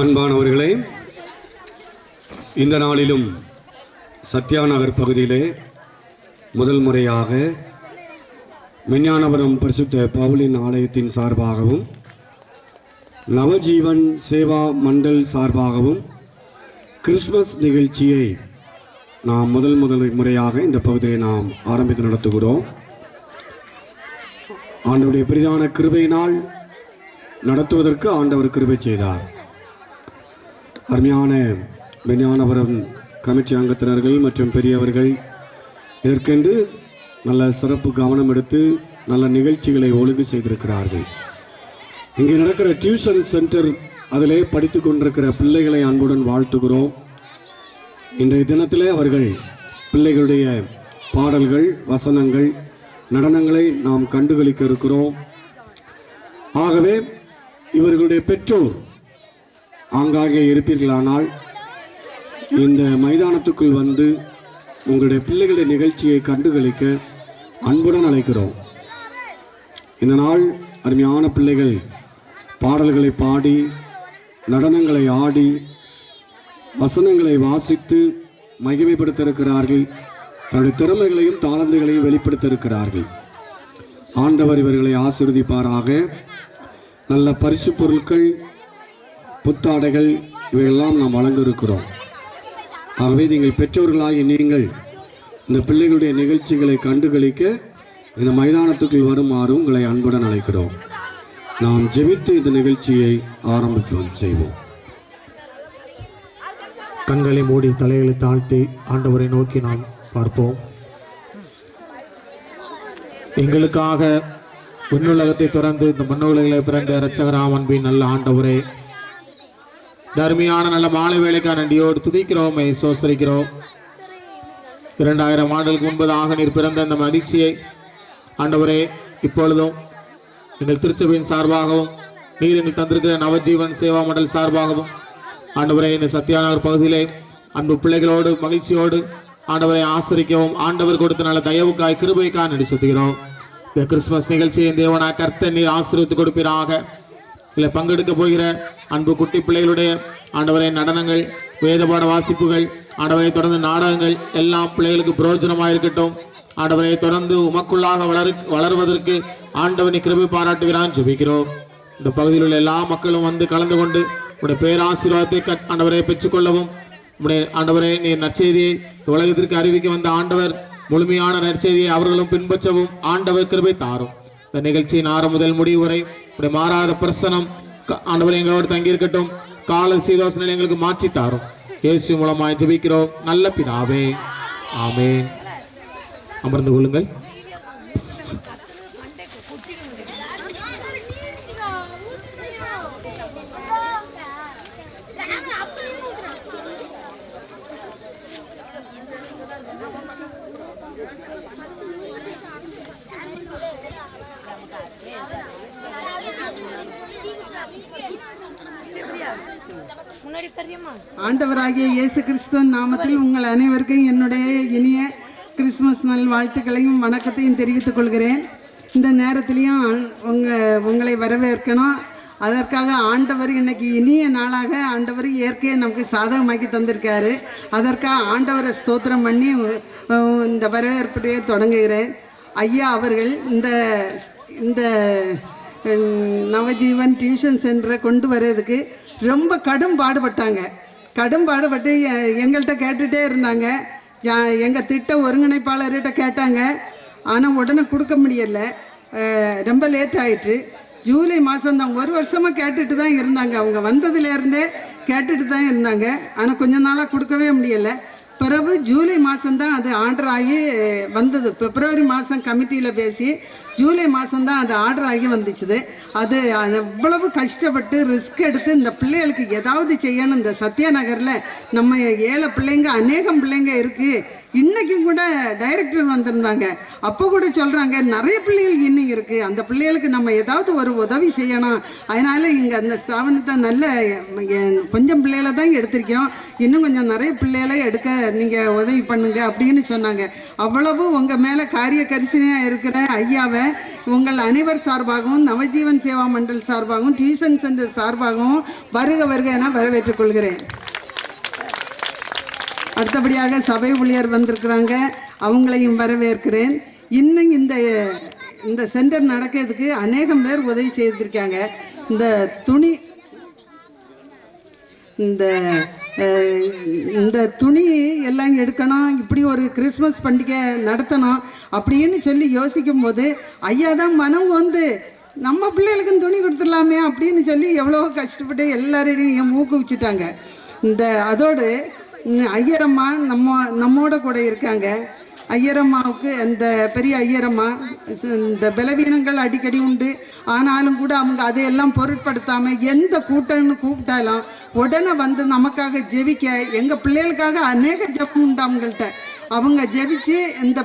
அன்பானவர்களே, இந்த நாளிலும் சத்யாநகர் பகுதியிலே முதல் முறையாக மெஞ்ஞானபுரம் பரிசுத்த பவுலின் ஆலயத்தின் சார்பாகவும் நவஜீவன் சேவா மண்டல் சார்பாகவும் கிறிஸ்துமஸ் நிகழ்ச்சியை நாம் முதல் முறையாக இந்த பகுதியை நாம் ஆரம்பித்து நடத்துகிறோம். ஆண்டவருடைய பெரிதான கிருபையினால் நடத்துவதற்கு ஆண்டவர் கிருபை செய்தார். அருமையான மெஞ்ஞானபுரம் கமிட்டி அங்கத்தினர்கள் மற்றும் பெரியவர்கள் இதற்கென்று நல்ல சிறப்பு கவனம் எடுத்து நல்ல நிகழ்ச்சிகளை ஒழுங்கு செய்திருக்கிறார்கள். இங்கே நடக்கிற டியூஷன் சென்டர் அதிலே படித்து கொண்டிருக்கிற பிள்ளைகளை அன்புடன் வாழ்த்துகிறோம். இன்றைய தினத்திலே அவர்கள் பிள்ளைகளுடைய பாடல்கள், வசனங்கள், நடனங்களை நாம் கண்டுகளிக்க இருக்கிறோம். ஆகவே இவர்களுடைய பெற்றோர் ஆங்காங்கே இருப்பீர்களானால் இந்த மைதானத்துக்குள் வந்து உங்களுடைய பிள்ளைகளுடைய நிகழ்ச்சியை கண்டுகளிக்க அன்புடன் அழைக்கிறோம். இந்த நாள் அருமையான பிள்ளைகள் பாடல்களை பாடி, நடனங்களை ஆடி, வசனங்களை வாசித்து மகிமைப்படுத்த இருக்கிறார்கள். தன்னுடைய திறமைகளையும் தாளந்துகளையும் வெளிப்படுத்த இருக்கிறார்கள். ஆண்டவர் இவர்களை ஆசீர்வதிப்பாராக. நல்ல பரிசு பொருட்கள், புத்தாடைகள் இவையெல்லாம் நாம் வழங்க இருக்கிறோம். ஆகவே நீங்கள் பெற்றோர்களாகி நீங்கள் இந்த பிள்ளைகளுடைய நிகழ்ச்சிகளை கண்டுகளிக்க இந்த மைதானத்துக்குள் வருமாறு உங்களை அன்புடன் அழைக்கிறோம். நாம் ஜெபித்து இந்த நிகழ்ச்சியை ஆரம்பித்து செய்வோம். கண்களை மூடி தலைகளை தாழ்த்தி ஆண்டவரை நோக்கி நாம் பார்ப்போம். எங்களுக்காக விண்ணுலகத்தை திறந்து இந்த மண்ணுலகளை பிறந்த இரட்சகராம் அன்பின் நல்ல ஆண்டவரே, தர்மியான நல்ல மாலை வேலைக்கான நன்றியோடு துதிக்கிறோம், சோசரிக்கிறோம். 2000 ஆண்டுகளுக்கு முன்பதாக நீர் பிறந்த அந்த மகிழ்ச்சியை ஆண்டவரே இப்பொழுதும் எங்கள் திருச்சபையின் சார்பாகவும் நீர் எங்கள் தந்திருக்கிற நவஜீவன் சேவா மண்டல் சார்பாகவும் ஆண்டவரே இந்த சத்யாநகர் பகுதியிலே அன்பு பிள்ளைகளோடு மகிழ்ச்சியோடு ஆண்டவரை ஆசரிக்கவும் ஆண்டவர் கொடுத்த நல்ல தயவுக்காய் கிருபைக்காய் நன்றி செலுத்துகிறோம். இந்த கிறிஸ்துமஸ் நிகழ்ச்சியை தேவனா கர்த்தர் நீர் ஆசீர்வதித்து கொடுப்பீராக. இல்லை பங்கெடுக்க போகிற அன்பு குட்டி பிள்ளைகளுடைய ஆண்டவரை நடனங்கள், வேதபாட வாசிப்புகள், ஆண்டவரை தொடர்ந்து நாடகங்கள் எல்லாம் பிள்ளைகளுக்கு பிரயோஜனமாக இருக்கட்டும். ஆண்டவரை தொடர்ந்து உமக்குள்ளாக வளருவதற்கு ஆண்டவனை கிருபை பாராட்டுகிறான் ஜெபிக்கிறோம். இந்த பகுதியில் உள்ள எல்லா மக்களும் வந்து கலந்து கொண்டு உடைய பேராசீர்வாதத்தை ஆண்டவரை பெற்றுக்கொள்ளவும், உடைய ஆண்டவரை நீர் நற்செய்தியை உலகத்திற்கு அறிவிக்க வந்த ஆண்டவர் முழுமையான நற்செய்தியை அவர்களும் பின்பற்றவும் ஆண்டவர் கிருபை தாரும். இந்த நிகழ்ச்சியின் ஆரம்ப முதல் முடிவு வரை உடைய மாறாத பிரசனம் ஆண்டவரை எங்களோடு தங்கியிருக்கட்டும். கால சீதோசனை எங்களுக்கு மாற்றி தாரும். இயேசு மூலமாய் ஜெபிக்கிறோம் நல்ல பிதாவே, ஆமென். அமர்ந்து கொள்ளுங்கள். ஆண்டவராகிய இயேசு கிறிஸ்துவின் நாமத்தில் உங்கள் அனைவருக்கும் என்னுடைய இனிய கிறிஸ்துமஸ் நல் வாழ்த்துக்களையும் வணக்கத்தையும் தெரிவித்துக் கொள்கிறேன். இந்த நேரத்திலையும் உங்களை வரவேற்கணும். அதற்காக ஆண்டவர் இன்னைக்கு இனிய நாளாக ஆண்டவர் இயற்கையை நமக்கு சாதகமாக்கி தந்திருக்காரு. அதற்காக ஆண்டவரை ஸ்தோத்திரம் பண்ணி இந்த வரவேற்பையை தொடங்குகிறேன். ஐயா அவர்கள் இந்த நவஜீவன் டியூஷன் சென்டரை கொண்டு வர்றதுக்கு ரொம்ப கடும் பாடுபட்டு எங்கள்கிட்ட கேட்டுகிட்டே இருந்தாங்க. எங்கள் திட்ட ஒருங்கிணைப்பாளர்கிட்ட கேட்டாங்க. ஆனால் உடனே கொடுக்க முடியலை, ரொம்ப லேட் ஆயிட்டு. ஜூலை மாதம்தான், 1 வருஷமாக கேட்டுட்டு தான் இருந்தாங்க. அவங்க வந்ததுலேருந்தே கேட்டுட்டு தான் இருந்தாங்க. ஆனால் கொஞ்ச நாளாக கொடுக்கவே முடியலை. பிறகு ஜூலை மாதம்தான் அது ஆர்டர் ஆகி வந்தது. பிப்ரவரி மாதம் கமிட்டியில் பேசி ஜூலை மாதம்தான் அது ஆர்டர் ஆகி வந்துச்சுது. அது எவ்வளவு கஷ்டப்பட்டு ரிஸ்க் எடுத்து இந்த பிள்ளைகளுக்கு ஏதாவது செய்யணும். இந்த சத்யாநகரில் நம்ம ஏழை பிள்ளைங்க அநேகம் பிள்ளைங்க இருக்குது. இன்னைக்கும் கூட டைரக்டர் வந்திருந்தாங்க. அப்போ கூட சொல்கிறாங்க நிறைய பிள்ளைகள் இன்னும் இருக்குது, அந்த பிள்ளைகளுக்கு நம்ம ஏதாவது ஒரு உதவி செய்யணும், அதனால் இங்கே அந்த ஸ்தாபனத்தை நல்ல கொஞ்சம் பிள்ளைகளை தான் எடுத்திருக்கோம், இன்னும் கொஞ்சம் நிறைய பிள்ளைகளை எடுக்க நீங்கள் உதவி பண்ணுங்க அப்படின்னு சொன்னாங்க. அவ்வளவு உங்கள் மேலே காரிய கரிசனையாக இருக்கிற ஐயாவை உங்கள் அனைவர் சார்பாகவும் நவஜீவன் சேவா மண்டல் சார்பாகவும் டியூஷன் சென்டர் சார்பாகவும் வருக வருக என வரவேற்றுக் கொள்கிறேன். அடுத்தபடியாக சபை ஊழியர் வந்திருக்கிறாங்க, அவங்களையும் வரவேற்கிறேன். இன்னும் இந்த சென்டர் நடக்கிறதுக்கு அநேகம் பேர் உதவி செய்திருக்காங்க. இந்த துணி இந்த துணி எல்லாம் எடுக்கணும், இப்படி ஒரு கிறிஸ்மஸ் பண்டிகை நடத்தணும் அப்படின்னு சொல்லி யோசிக்கும் போது ஐயா தான் மனம் வந்து நம்ம பிள்ளைகளுக்கும் துணி கொடுத்துடலாமே அப்படின்னு சொல்லி எவ்வளோ கஷ்டப்பட்டு எல்லாரையும் ஊக்குவிச்சுட்டாங்க. அதோடு ஐயரம்மா நம்மோட கூட இருக்காங்க. ஐயரம்மாவுக்கு இந்த பெரிய ஐயரம்மா இந்த பலவீனங்கள் அடிக்கடி உண்டு, ஆனாலும் கூட அவங்க அதையெல்லாம் பொருட்படுத்தாமல் எந்த கூட்டம்னு கூப்பிட்டாலும் உடனே வந்து நமக்காக ஜெபிக்க, எங்கள் பிள்ளைகளுக்காக அநேக ஜெபம் உண்டு அவங்கள்ட்ட. அவங்க ஜெபிச்சு இந்த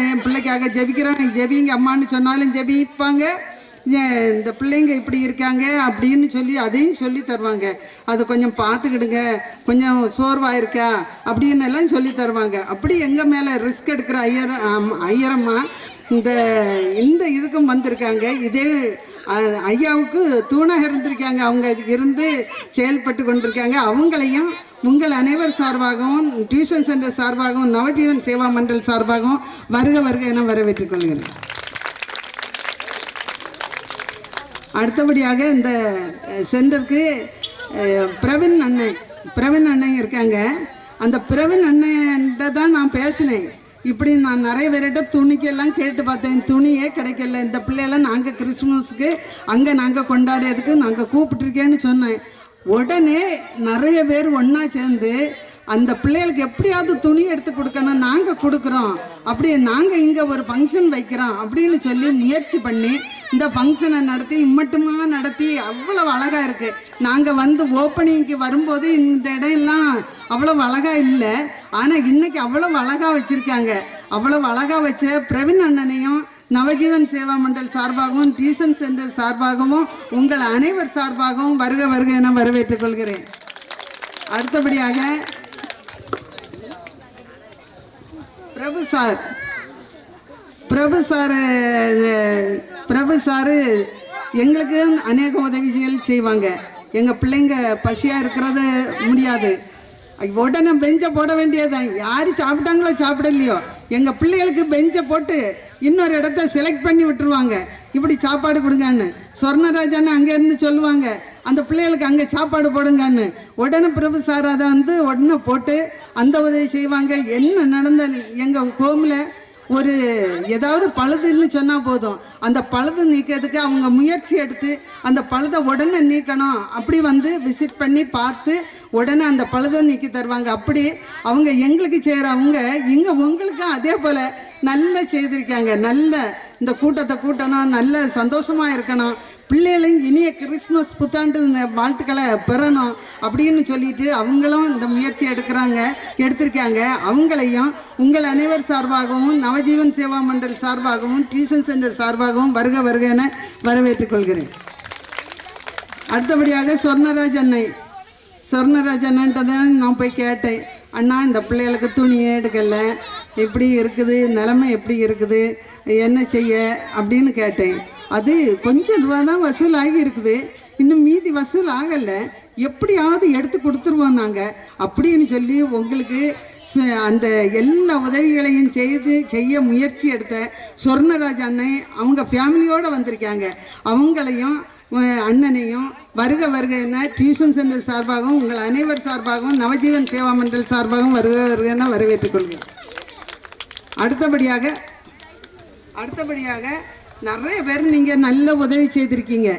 என் பிள்ளைக்காக ஜெபிக்கிறாங்க, ஜெபிங்க அம்மான்னு சொன்னாலும் ஜெபிப்பாங்க. இந்த பிள்ளைங்க இப்படி இருக்காங்க அப்படின்னு சொல்லி அதையும் சொல்லி தருவாங்க. அதை கொஞ்சம் பார்த்துக்கிடுங்க, கொஞ்சம் சோர்வாக இருக்கா அப்படின்னு எல்லாம் சொல்லி தருவாங்க. அப்படி எங்கள் மேலே ரிஸ்க் எடுக்கிற ஐயரம்மா இந்த இதுக்கும் வந்திருக்காங்க. இதே ஐயாவுக்கு தூணாக இருந்திருக்காங்க, அவங்க இருந்து செயல்பட்டு கொண்டிருக்காங்க. அவங்களையும் உங்கள் அனைவர் சார்பாகவும் டியூஷன் சென்டர் சார்பாகவும் நவஜீவன் சேவா மண்டல் சார்பாகவும் வருக வருக என வரவேற்றுக் கொள்கிறேன். அடுத்தபடியாக இந்த சென்டருக்கு பிரவீன் அண்ணன் இருக்காங்க. அந்த பிரவீன் அண்ணன்ட்ட தான் நான் பேசினேன். இப்படி நான் நிறைய பேர்கிட்ட துணிக்கெல்லாம் கேட்டு பார்த்தேன், துணியே கிடைக்கல. இந்த பிள்ளையெல்லாம் நாங்கள் கிறிஸ்துமஸுக்கு அங்கே நாங்கள் கொண்டாடியதுக்கு நாங்கள் கூப்பிட்டுருக்கேன்னு சொன்னேன். உடனே நிறைய பேர் ஒன்றா சேர்ந்து அந்த பிள்ளைகளுக்கு எப்படியாவது துணி எடுத்து கொடுக்கணும், நாங்கள் கொடுக்குறோம், அப்படி நாங்கள் இங்கே ஒரு ஃபங்க்ஷன் வைக்கிறோம் அப்படின்னு சொல்லி முயற்சி பண்ணி இந்த ஃபங்க்ஷனை நடத்தி இம்மட்டுமா நடத்தி அவ்வளவு அழகாக இருக்குது. நாங்கள் வந்து ஓப்பனிங்க்கு வரும்போது இந்த இடையெல்லாம் அவ்வளவு அழகாக இல்லை, ஆனால் இன்னைக்கு அவ்வளவு அழகாக வச்சுருக்காங்க. அவ்வளவு அழகாக வச்ச பிரவீன் அண்ணனையும் நவஜீவன் சேவா மண்டல் சார்பாகவும் டியூஷன் சென்டர் சார்பாகவும் உங்கள் அனைவர் சார்பாகவும் வருக வருக என வரவேற்றுக் கொள்கிறேன். அடுத்தபடியாக பிரபு சாரு எங்களுக்கு அநேக உதவிகள் செய்வாங்க. எங்கள் பிள்ளைங்க பசியாக இருக்கிறது முடியாது, உடனே பெஞ்சை போட வேண்டியதுதான். யார் சாப்பிட்டாங்களோ சாப்பிடலையோ எங்கள் பிள்ளைகளுக்கு பெஞ்சை போட்டு இன்னொரு இடத்த செலக்ட் பண்ணி விட்டுருவாங்க, இப்படி சாப்பாடு கொடுங்கன்னு. சொர்ணராஜான்னு அங்கேருந்து சொல்லுவாங்க, அந்த பிள்ளைகளுக்கு அங்கே சாப்பாடு போடுங்கன்னு. உடனே பிரபு சார் அதை உடனே போட்டு அந்த உதவி செய்வாங்க. என்ன நடந்த எங்கள் கோமில் ஒரு ஏதாவது பழுதுன்னு சொன்னால் போதும், அந்த பழுது நீக்கிறதுக்கு அவங்க முயற்சி எடுத்து அந்த பழுதை உடனே நீக்கணும், அப்படி விசிட் பண்ணி பார்த்து உடனே அந்த பழுதை நீக்கி தருவாங்க. அப்படி அவங்க எங்களுக்கு செய்கிறவங்க இங்கே உங்களுக்கும் அதே போல் நல்லா செய்திருக்காங்க. நல்ல இந்த கூட்டத்தை கூட்டணும், நல்ல சந்தோஷமாக இருக்கணும், பிள்ளைகளையும் இனிய கிறிஸ்மஸ் புத்தாண்டு வாழ்த்துக்களை பெறணும் அப்படின்னு சொல்லிட்டு அவங்களும் இந்த முயற்சி எடுத்திருக்காங்க. அவங்களையும் உங்கள் அனைவர் சார்பாகவும் நவஜீவன் சேவா மண்டல் சார்பாகவும் டியூஷன் சென்டர் சார்பாகவும் வருக வருக என வரவேற்றுக் கொள்கிறேன். அடுத்தபடியாக சொர்ணராஜ் அண்ணன்ட்ட தான் நான் போய் கேட்டேன், அண்ணா இந்த பிள்ளைகளுக்கு துணியே எடுக்கலை, எப்படி இருக்குது நிலைமை, எப்படி இருக்குது, என்ன செய்ய அப்படின்னு கேட்டேன். அது கொஞ்சம் ரூபா தான் வசூல் ஆகி இருக்குது, இன்னும் மீதி வசூல் ஆகலை, எப்படியாவது எடுத்து கொடுத்துருவோம் நாங்கள் அப்படின்னு சொல்லி உங்களுக்கு அந்த எல்லா உதவிகளையும் செய்ய முயற்சி எடுத்த சொர்ணராஜ் அண்ணன் அவங்க ஃபேமிலியோடு வந்திருக்காங்க. அவங்களையும் அண்ணனையும் வருக வருகன்னா டியூஷன் சென்டர் சார்பாகவும் உங்கள் அனைவர் சார்பாகவும் நவஜீவன் சேவா மண்டல் சார்பாகவும் வருக வருகன்னா வரவேற்றுக் கொள்கிறேன். அடுத்தபடியாக நிறைய பேர் நீங்கள் நல்ல உதவி செய்திருக்கீங்க,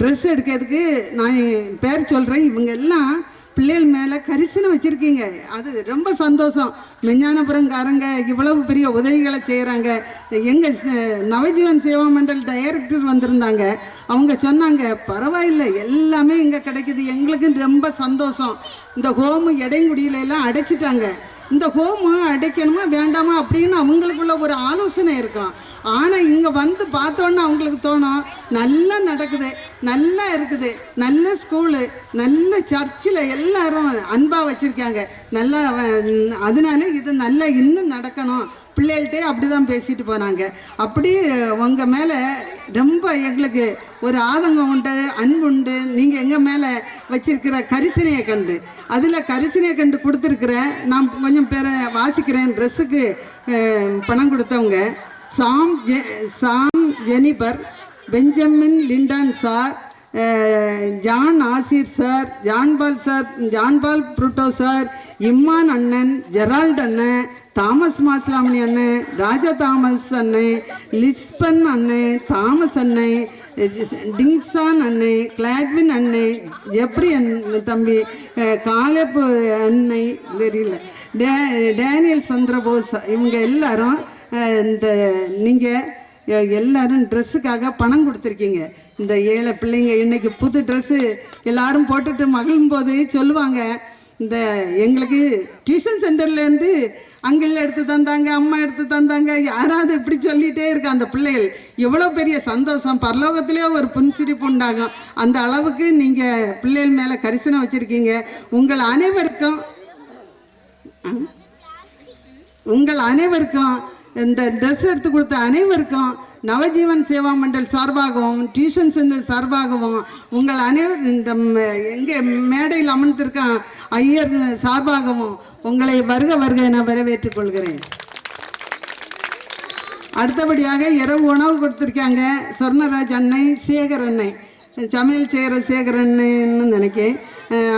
ட்ரெஸ் எடுக்கிறதுக்கு நான் பேர் சொல்கிறேன். இவங்க எல்லாம் பிள்ளைகள் மேலே கரிசனை வச்சுருக்கீங்க. அது ரொம்ப சந்தோஷம். மெஞ்ஞானபுரங்காரங்க இவ்வளவு பெரிய உதவிகளை செய்கிறாங்க. எங்கள் நவஜீவன் சேவா மண்டல் டைரக்டர் வந்திருந்தாங்க. அவங்க சொன்னாங்க, பரவாயில்லை எல்லாமே இங்கே கிடைக்குது, எங்களுக்கும் ரொம்ப சந்தோஷம். இந்த ஹோமு இடைங்குடியில எல்லாம் அடைச்சிட்டாங்க, இந்த ஹோமு அடைக்கணுமா வேண்டாமா அப்படின்னு அவங்களுக்குள்ள ஒரு ஆலோசனை இருக்கும். ஆனால் இங்கே வந்து பார்த்தோன்னே அவங்களுக்கு தோணும், நல்லா நடக்குது, நல்லா இருக்குது, நல்ல ஸ்கூலு, நல்ல சர்ச்சில் எல்லாரும் அன்பாக வச்சுருக்காங்க, நல்லா அதனால இது நல்லா இன்னும் நடக்கணும். பிள்ளைகள்கிட்டே அப்படி தான் பேசிட்டு போனாங்க. அப்படி உங்கள் மேலே ரொம்ப எங்களுக்கு ஒரு ஆதங்கம் உண்டு, அன்பு உண்டு. நீங்கள் எங்கள் மேலே வச்சிருக்கிற கரிசனையை கண்டு, அதில் கரிசனையை கண்டு கொடுத்துருக்குறேன். நான் கொஞ்சம் பேரை வாசிக்கிறேன். ட்ரெஸ்ஸுக்கு பணம் கொடுத்தவங்க Sam Jennifer, Benjamin Linton sir, John Asir sir, John Paul புருட்டோ சார், இம்மான் அண்ணன், ஜெரால்ட் அண்ணன், தாமஸ் மாஸ்லாமணி அண்ணன், ராஜா தாமஸ் அண்ணன், லிஸ்பன் அண்ணன், தாமஸ் அண்ணன், டிங்சான் அண்ணன், கிளாட்வின் அண்ணன், ஜெப்ரி தம்பி, காலப்பு அன்னை தெரியல, டேனியல் சந்திரபோஸ், இவங்க எல்லாரும் இந்த நீங்கள் எல்லாரும் ட்ரெஸ்ஸுக்காக பணம் கொடுத்துருக்கீங்க. இந்த ஏழை பிள்ளைங்க இன்றைக்கி புது ட்ரெஸ்ஸு எல்லாரும் போட்டுட்டு மகிழும்போது சொல்லுவாங்க, இந்த எங்களுக்கு டியூஷன் சென்டர்லேருந்து அங்கிள் எடுத்து தந்தாங்க, அம்மா எடுத்து தந்தாங்க, யாராவது இப்படி சொல்லிகிட்டே இருக்க அந்த பிள்ளைகள் எவ்வளோ பெரிய சந்தோஷம், பரலோகத்திலே ஒரு புன்சிரிப்பு உண்டாகும். அந்த அளவுக்கு நீங்கள் பிள்ளைகள் மேலே கரிசனை வச்சுருக்கீங்க. உங்கள் அனைவருக்கும் இந்த ட்ரெஸ் எடுத்து கொடுத்த அனைவருக்கும் நவஜீவன் சேவா மண்டல் சார்பாகவும் டியூஷன் சென்டர் சார்பாகவும் உங்கள் அனைவரும் இந்த எங்கள் மேடையில் அமர்ந்திருக்க ஐயர் சார்பாகவும் உங்களை வருக என வரவேற்றுக் கொள்கிறேன். அடுத்தபடியாக இரவு உணவு கொடுத்துருக்காங்க சொர்ணராஜ் அன்னை, சேகர் அன்னை, சமையல் செய்கிற சேகர் அண்ணன்னு நினைக்கிறேன்.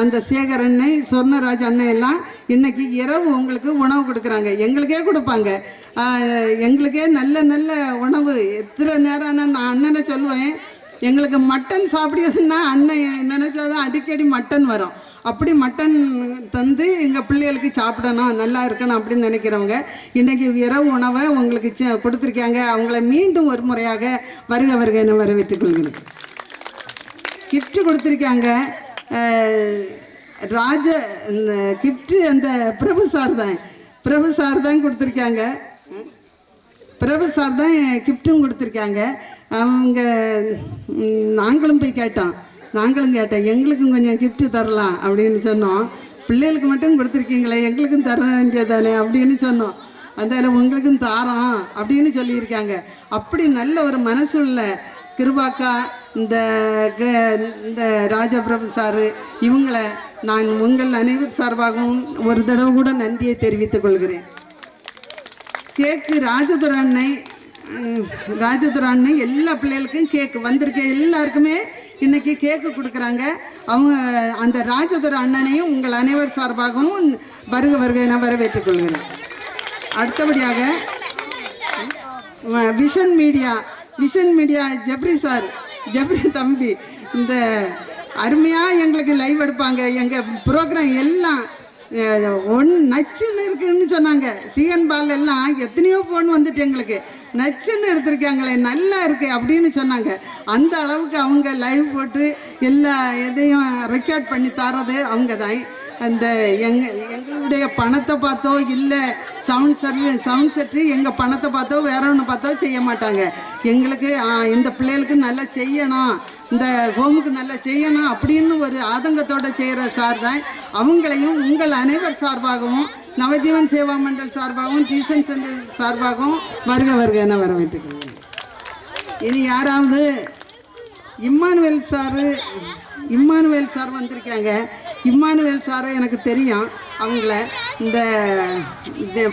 அந்த சேகர் அன்னை, சொர்ணராஜ் அண்ணன் எல்லாம் இன்றைக்கி இரவு உங்களுக்கு உணவு கொடுக்குறாங்க. எங்களுக்கே கொடுப்பாங்க, எங்களுக்கே நல்ல நல்ல உணவு. எத்தனை நேரம் நான் அண்ணனை சொல்லுவேன், எங்களுக்கு மட்டன் சாப்பிடுறதுன்னா அண்ணன் நினச்சாதான் அடிக்கடி மட்டன் வரும். அப்படி மட்டன் தந்து எங்கள் பிள்ளைகளுக்கு சாப்பிடணும், நல்லா இருக்கணும் அப்படின்னு நினைக்கிறவங்க இன்றைக்கி இரவு உணவை உங்களுக்கு கொடுத்துருக்காங்க. அவங்கள மீண்டும் ஒரு முறையாக வருக என வரவேற்றுக் கொள்கிறேன். கிஃப்ட் கொடுத்துருக்காங்க கிஃப்ட்டு அந்த பிரபு சார் தான் கொடுத்துருக்காங்க. பிரபு சார் தான் கிஃப்ட்டும் கொடுத்துருக்காங்க. அவங்க நாங்களும் கேட்டேன், எங்களுக்கும் கொஞ்சம் கிஃப்ட்டு தரலாம் அப்படின்னு சொன்னோம். பிள்ளைகளுக்கு மட்டும் கொடுத்துருக்கீங்களே, எங்களுக்கும் தர வேண்டியதானே அப்படின்னு சொன்னோம். அந்த உங்களுக்கும் தாரோம் அப்படின்னு சொல்லியிருக்காங்க. அப்படி நல்ல ஒரு மனசுள்ள கிருபாக்கா, இந்த ராஜபிரபு சாரு, இவங்களை நான் உங்கள் அனைவர் சார்பாகவும் ஒரு தடவை கூட நன்றியை தெரிவித்துக் கொள்கிறேன். கேக்கு ராஜதுரை அன்னை எல்லா பிள்ளைகளுக்கும் கேக்கு வந்திருக்க எல்லாருக்குமே இன்னைக்கு கேக்கு கொடுக்குறாங்க. அவங்க அந்த ராஜதுரை அண்ணனையும் உங்கள் அனைவர் சார்பாகவும் வருக என வரவேற்றுக் கொள்கிறேன். அடுத்தபடியாக விஷன் மீடியா ஜெப்ரி தம்பி இந்த அருமையாக எங்களுக்கு லைவ் எடுப்பாங்க. எங்கள் ப்ரோக்ராம் எல்லாம் நச்சுன்னு இருக்குன்னு சொன்னாங்க. சிஎன் பால் எல்லாம் எத்தனையோ ஃபோன் வந்துட்டு எங்களுக்கு நச்சுன்னு எடுத்திருக்காங்களே, நல்லா இருக்கு அப்படின்னு சொன்னாங்க. அந்த அளவுக்கு அவங்க லைவ் போட்டு எல்லா இதையும் ரெக்கார்ட் பண்ணி தரது அவங்க தான். அந்த எங்களுடைய பணத்தை பார்த்தோ இல்லை சவுண்ட் செட்டு எங்கள் பணத்தை பார்த்தோ வேற ஒன்று பார்த்தோ செய்ய மாட்டாங்க. எங்களுக்கு இந்த பிள்ளைகளுக்கு நல்லா செய்யணும், இந்த ஹோமுக்கு நல்லா செய்யணும் அப்படின்னு ஒரு ஆதங்கத்தோடு செய்கிற சார் தான். அவங்களையும் உங்கள் அனைவர் சார்பாகவும் நவஜீவன் சேவா மண்டல் சார்பாகவும் டியூஷன் சென்டர் சார்பாகவும் வருக என வரவேற்றுக்கொள்கிறேன். இனி யாராவது இம்மானுவேல் சார் வந்திருக்காங்க. இம்மானுவேல் சாரை எனக்கு தெரியும். அவங்கள இந்த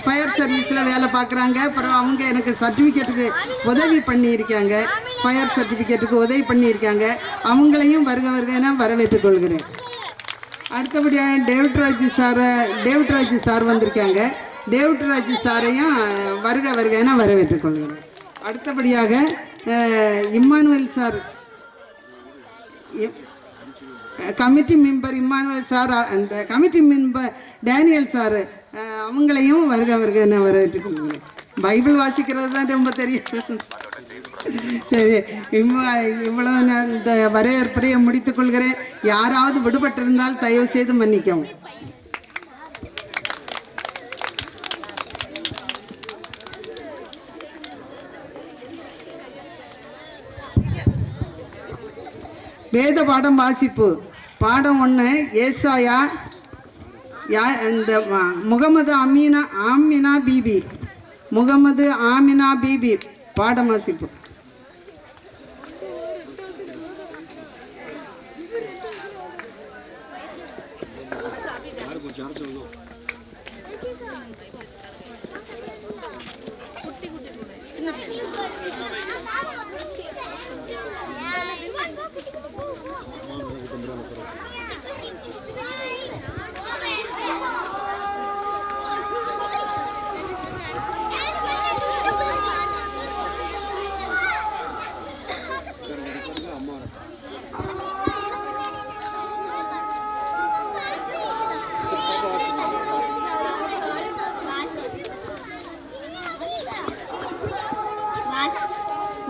ஃபயர் சர்வீஸில் வேலை பார்க்குறாங்க. அப்புறம் அவங்க எனக்கு சர்டிஃபிகேட்டுக்கு உதவி பண்ணியிருக்காங்க, ஃபயர் சர்டிஃபிகேட்டுக்கு உதவி பண்ணியிருக்காங்க. அவங்களையும் வருக என வரவேற்றுக் கொள்கிறேன். அடுத்தபடியாக டேவிட்ராஜ் சார் வந்திருக்காங்க. டேவிட்ராஜ் சாரையும் வருக என வரவேற்றுக் கொள்கிறேன். அடுத்தபடியாக Emmanuel sir committee member Emmanuel sir, அந்த கமிட்டி மெம்பர் டேனியல் சார், அவங்களையும் வருக நான் வரவேற்றுக்கொள்கிறேன். பைபிள் வாசிக்கிறது தான் ரொம்ப தெரியும். சரி, இவ்வளோ நான் இந்த வரவேற்புரையை முடித்துக்கொள்கிறேன். யாராவது விடுபட்டிருந்தால் தயவு செய்து மன்னிக்கவும். வேத பாடம் வாசிப்பு. பாடம் 1 ஏசாயா, இந்த முகமது ஆமினா பீபி, முகமது ஆமினா பீபி பாடம் வாசிப்பு.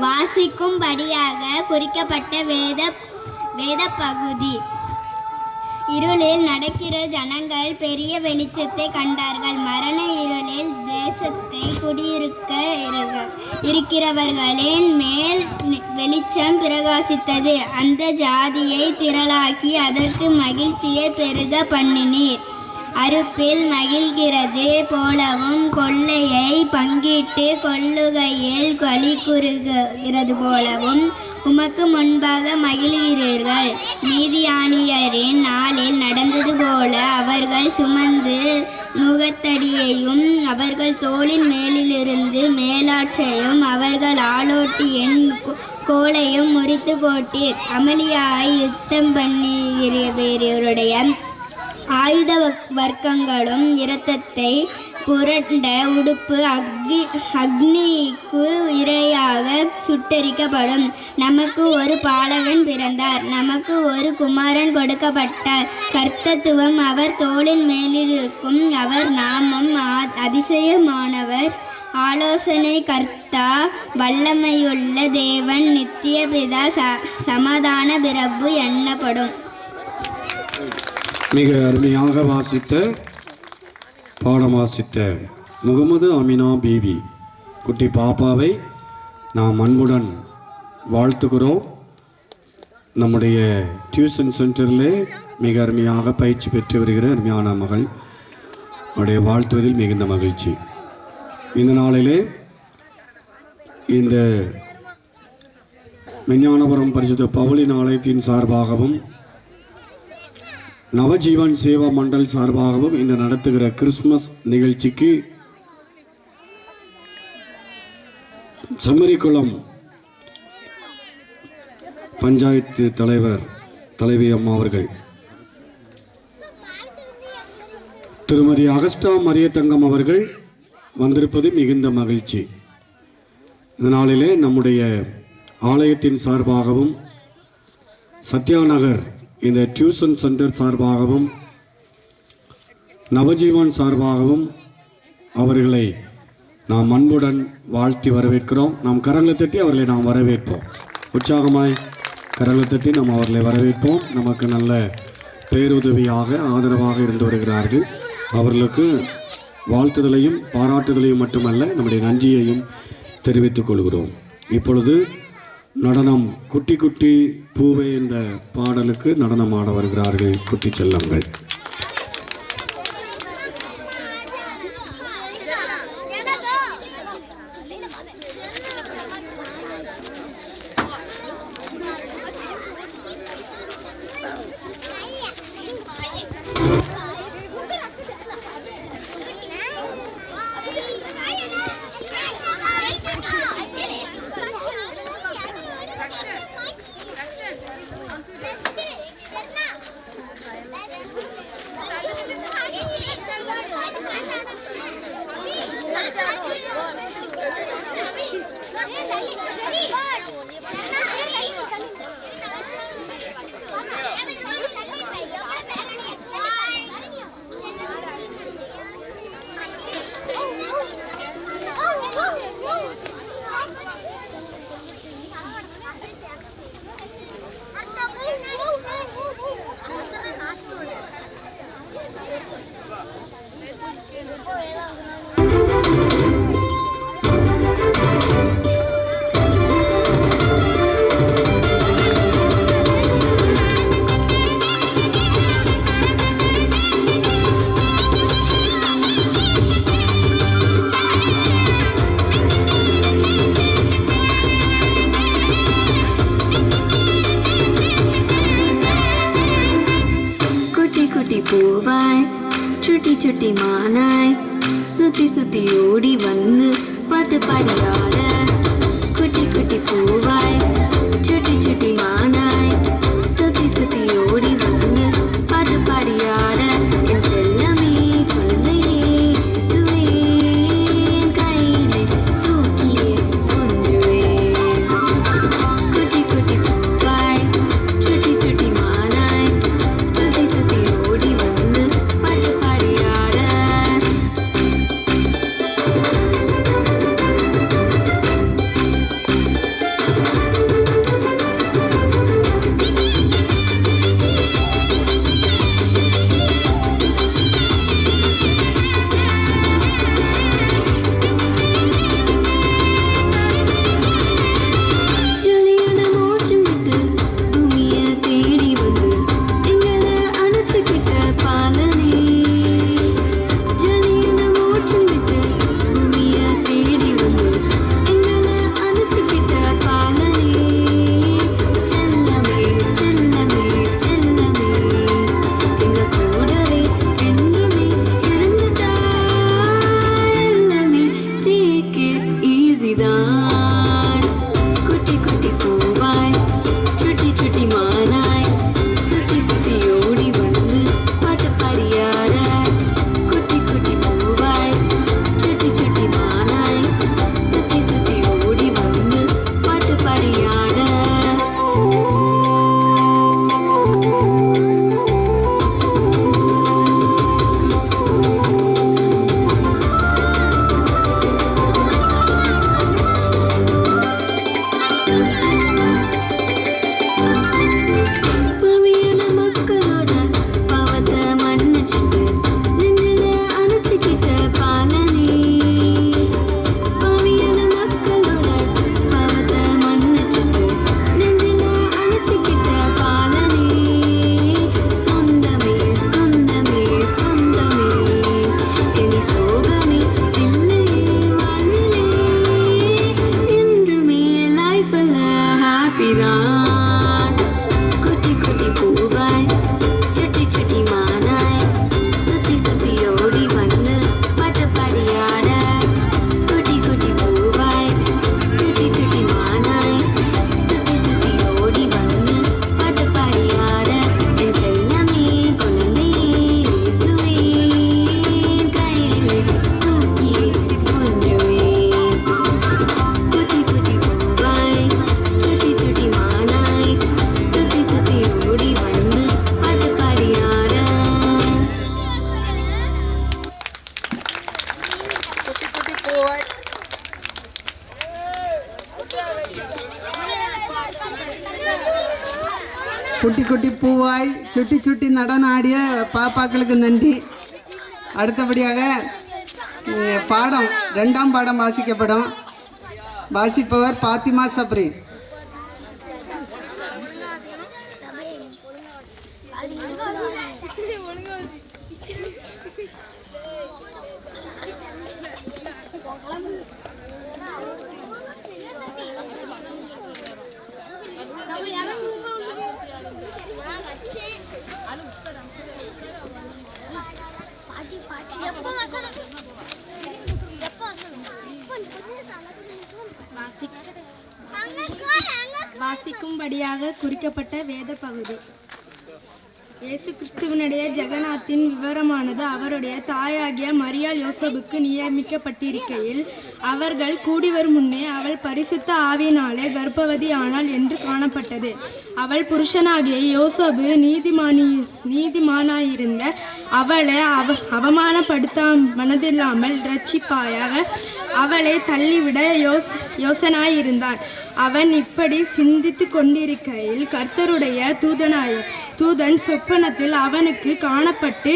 வாசிக்கும்படியாக குறிக்கப்பட்ட வேத பகுதி. இருளில் நடக்கிற ஜனங்கள் பெரிய வெளிச்சத்தை கண்டார்கள். மரண இருளில் தேசத்தை குடியிருக்க இருக்கிறவர்களின் மேல் வெளிச்சம் பிரகாசித்தது. அந்த ஜாதியை திரளாக்கி அதற்கு மகிழ்ச்சியை பெருக பண்ணினீர். அறுப்பில் மகிழ்கிறது போலவும் கொள்ளையை பங்கிட்டு கொள்ளுகையில் களி கூறுகிறது போலவும் உமக்கு முன்பாக மகிழ்கிறீர்கள். நீதியானியரின் நாளில் நடந்தது போல அவர்கள் சுமந்து நுகத்தடியையும் அவர்கள் தோளின் மேலிலிருந்து மேலாற்றையும் அவர்கள் ஆளோட்டியின் கோலையும் முறித்து போட்டீர். அமளியாய் யுத்தம் பண்ணுகிறவருடைய ஆயுத வர்க்கங்களும் இரத்தத்தை புரண்ட உடுப்பு அக்னிக்கு இரையாக சுட்டரிக்கப்படும். நமக்கு ஒரு பாலகன் பிறந்தார், நமக்கு ஒரு குமாரன் கொடுக்கப்பட்டார். கர்த்தத்துவம் அவர் தோளின் மேலிருக்கும். அவர் நாமம் அதிசயமானவர், ஆலோசனை கர்த்தா, வல்லமையுள்ள தேவன், நித்திய பிதா, சமாதான பிரபு எண்ணப்படும். மிக அருமையாக பாடம் வாசித்த முகமது அமினா பீவி குட்டி பாப்பாவை நாம் அன்புடன் வாழ்த்துகிறோம். நம்முடைய டியூஷன் சென்டரில் மிக அருமையாக பயிற்சி பெற்று வருகிற அருமையான மகள் அவருடைய வாழ்த்துவதில் மிகுந்த மகிழ்ச்சி. இந்த நாளிலே இந்த விஞ்ஞானபுரம் பரிசுத்த பவுலின் ஆலயத்தின் சார்பாகவும் நவஜீவன் சேவா மண்டல் சார்பாகவும் இந்த நடத்துகிற கிறிஸ்துமஸ் நிகழ்ச்சிக்கு செம்மறிக்குளம் பஞ்சாயத்து தலைவி அம்மா அவர்கள், திருமதி அகஸ்டா மரியத்தங்கம் அவர்கள் வந்திருப்பது மிகுந்த மகிழ்ச்சி. இதனாலே நம்முடைய ஆலயத்தின் சார்பாகவும் சத்யாநகர் இந்த டியூஷன் சென்டர் சார்பாகவும் நவஜீவன் சார்பாகவும் அவர்களை நாம் அன்புடன் வாழ்த்தி வரவேற்கிறோம். நாம் கரங்களை தட்டி அவர்களை நாம் வரவேற்போம். உற்சாகமாய் கரங்களை தட்டி நாம் அவர்களை வரவேற்போம். நமக்கு நல்ல பேருதவியாக ஆதரவாக இருந்து வருகிறார்கள். அவர்களுக்கு வாழ்த்துதலையும் பாராட்டுதலையும் மட்டுமல்ல, நம்முடைய நன்றியையும் தெரிவித்துக் கொள்கிறோம். இப்பொழுது நடனம் குட்டி குட்டி பூவே என்ற பாடலுக்கு நடனம் ஆட வருகிறார்கள் குட்டி செல்லங்கள். பூவாய் சுட்டி சுட்டி மானாய் சுத்தி சுத்தி ஓடி வந்து பாட்டு பாடியாட குட்டி குட்டி பூவாய் சுட்டி சுட்டி மானாய் சுத்தி சுத்தி ஓடி வந்து பாட்டு பாடியாட என் செல்லமே குழந்தையே இயேசுவே என் கையிலே தூக்கியே கொஞ்சுவேன் குட்டி குட்டி பூவாய் சுட்டி சுட்டி மானாய் சுத்தி சுத்தி ஓடி வந்து பாட்டு பாடியாட ஜொலியான மோட்சம் விட்டு பூமிய தேடி வந்து எங்களை அணைச்சுக்கிட்ட பாலனே ஜொலியான மோட்சம் விட்டு பூமிய தேடி வந்து எங்களை அணைச்சுக்கிட்ட பாலனே செல்லமே செல்லமே செல்லமே எங்க கூடவே என்னுமே இருந்துட்டா எல்லாமே take it easy தான் குட்டி குட்டி பூவாய் சுட்டி சுட்டி மானாய் சுத்தி சுத்தி ஓடி வந்து பாட்டு பாடியாட குட்டி குட்டி பூவாய் சுட்டி சுட்டி மானாய் சுத்தி சுத்தி ஓடி வந்து பாட்டு பாடியாட பவியான மக்களோட பாவத்தை மன்னிச்சுட்டு நெஞ்சில அணைச்சுக்கிட்ட பாலனே பவியான மக்களோட பாவத்தை மன்னிச்சுட்டு நெஞ்சில அணைச்சுக்கிட்ட பாலனே சொந்தமே சொந்தமே சொந்தமே இனி சோகமே இல்லையே வாழ்விலே என்றுமே லைஃப்ல ஹாப்பி தான் குட்டி குட்டி பூவாய் சுட்டி சுட்டி மானாய் சுத்தி சுத்தி ஓடி வந்து பாட்டு பாடியாட குட்டி குட்டி பூவாய் சுட்டி சுட்டி மானாய் சுத்தி சுத்தி ஓடி வந்து பாட்டு பாடியாட என் செல்லமே குழந்தையே இயேசுவே என் கையிலே தூக்கியே கொஞ்சுவேன் குட்டி குட்டி பூவாய் சுட்டி சுட்டி மானாய் சுத்தி சுத்தி ஓடி வந்து பாட்டு பாடியாட குட்டி குட்டி பூவாய் குட்டி குட்டி பூவாய் சுட்டி சுட்டி நடனம் ஆடிய பாப்பாக்களுக்கு நன்றி. அடுத்தபடியாக பாடம் 2ஆம் பாடம் வாசிக்கப்படும். வாசிப்பவர் பாத்திமா சப்ரி. வாசிக்கும்படியாக குறிக்கப்பட்ட வேத பகுதி. இயேசு கிறிஸ்துவனுடைய ஜெகநாத்தின் விவரமானது அவருடைய தாயாகிய மரியாள் யோசேப்புக்கு நியமிக்கப்பட்டிருக்கையில் அவர்கள் கூடிவரும் முன்னே அவள் பரிசுத்த ஆவியினாலே கர்ப்பவதி ஆனாள் என்று காணப்பட்டது. அவள் புருஷனாகிய யோசேப்பு நீதிமானாயிருந்த அவளை அவமானப்படுத்த மனதில்லாமல் இரட்சிப்பாயாக அவளை தள்ளிவிட யோசனாயிருந்தான். அவன் இப்படி சிந்தித்து கொண்டிருக்கையில் கர்த்தருடைய தூதன் சொப்பனத்தில் அவனுக்கு காணப்பட்டு,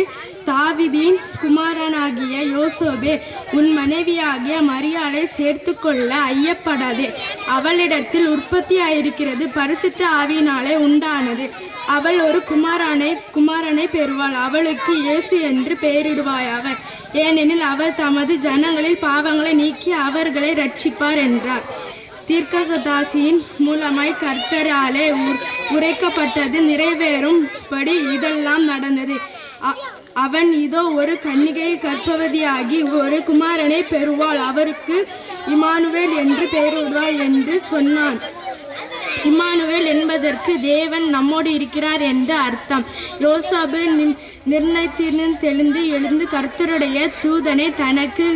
தாவீதின் குமாரனாகிய யோசேப்பே, உன் மனைவியாகிய மரியாளை சேர்த்து கொள்ள ஐயப்படாதே. அவளிடத்தில் உற்பத்தியாயிருக்கிறது பரிசுத்த ஆவியினாலே உண்டானது. அவள் ஒரு குமாரனை பெறுவாள். அவளுக்கு இயேசு என்று பெயரிடுவாயாக. ஏனெனில் அவர் தமது ஜனங்களில் பாவங்களை நீக்கி அவர்களை ரட்சிப்பார் என்றார். தீர்க்கதரிசியின் மூலமாய் கர்த்தராலே உரைக்கப்பட்டது நிறைவேறும்படி இதெல்லாம் நடந்தது. அவன் இதோ ஒரு கன்னிகை கர்ப்பவதியாகி ஒரு குமாரனை பெறுவாள், அவருக்கு இம்மானுவேல் என்று பெயரிடுவார் என்று சொன்னான். இம்மானுவேல் என்பதற்கு தேவன் நம்மோடு இருக்கிறார் என்று அர்த்தம். யோசேப்பு நிர்ணயத்திலிருந்து தெளிந்து எழுந்து கர்த்தருடைய தூதனை தனக்கு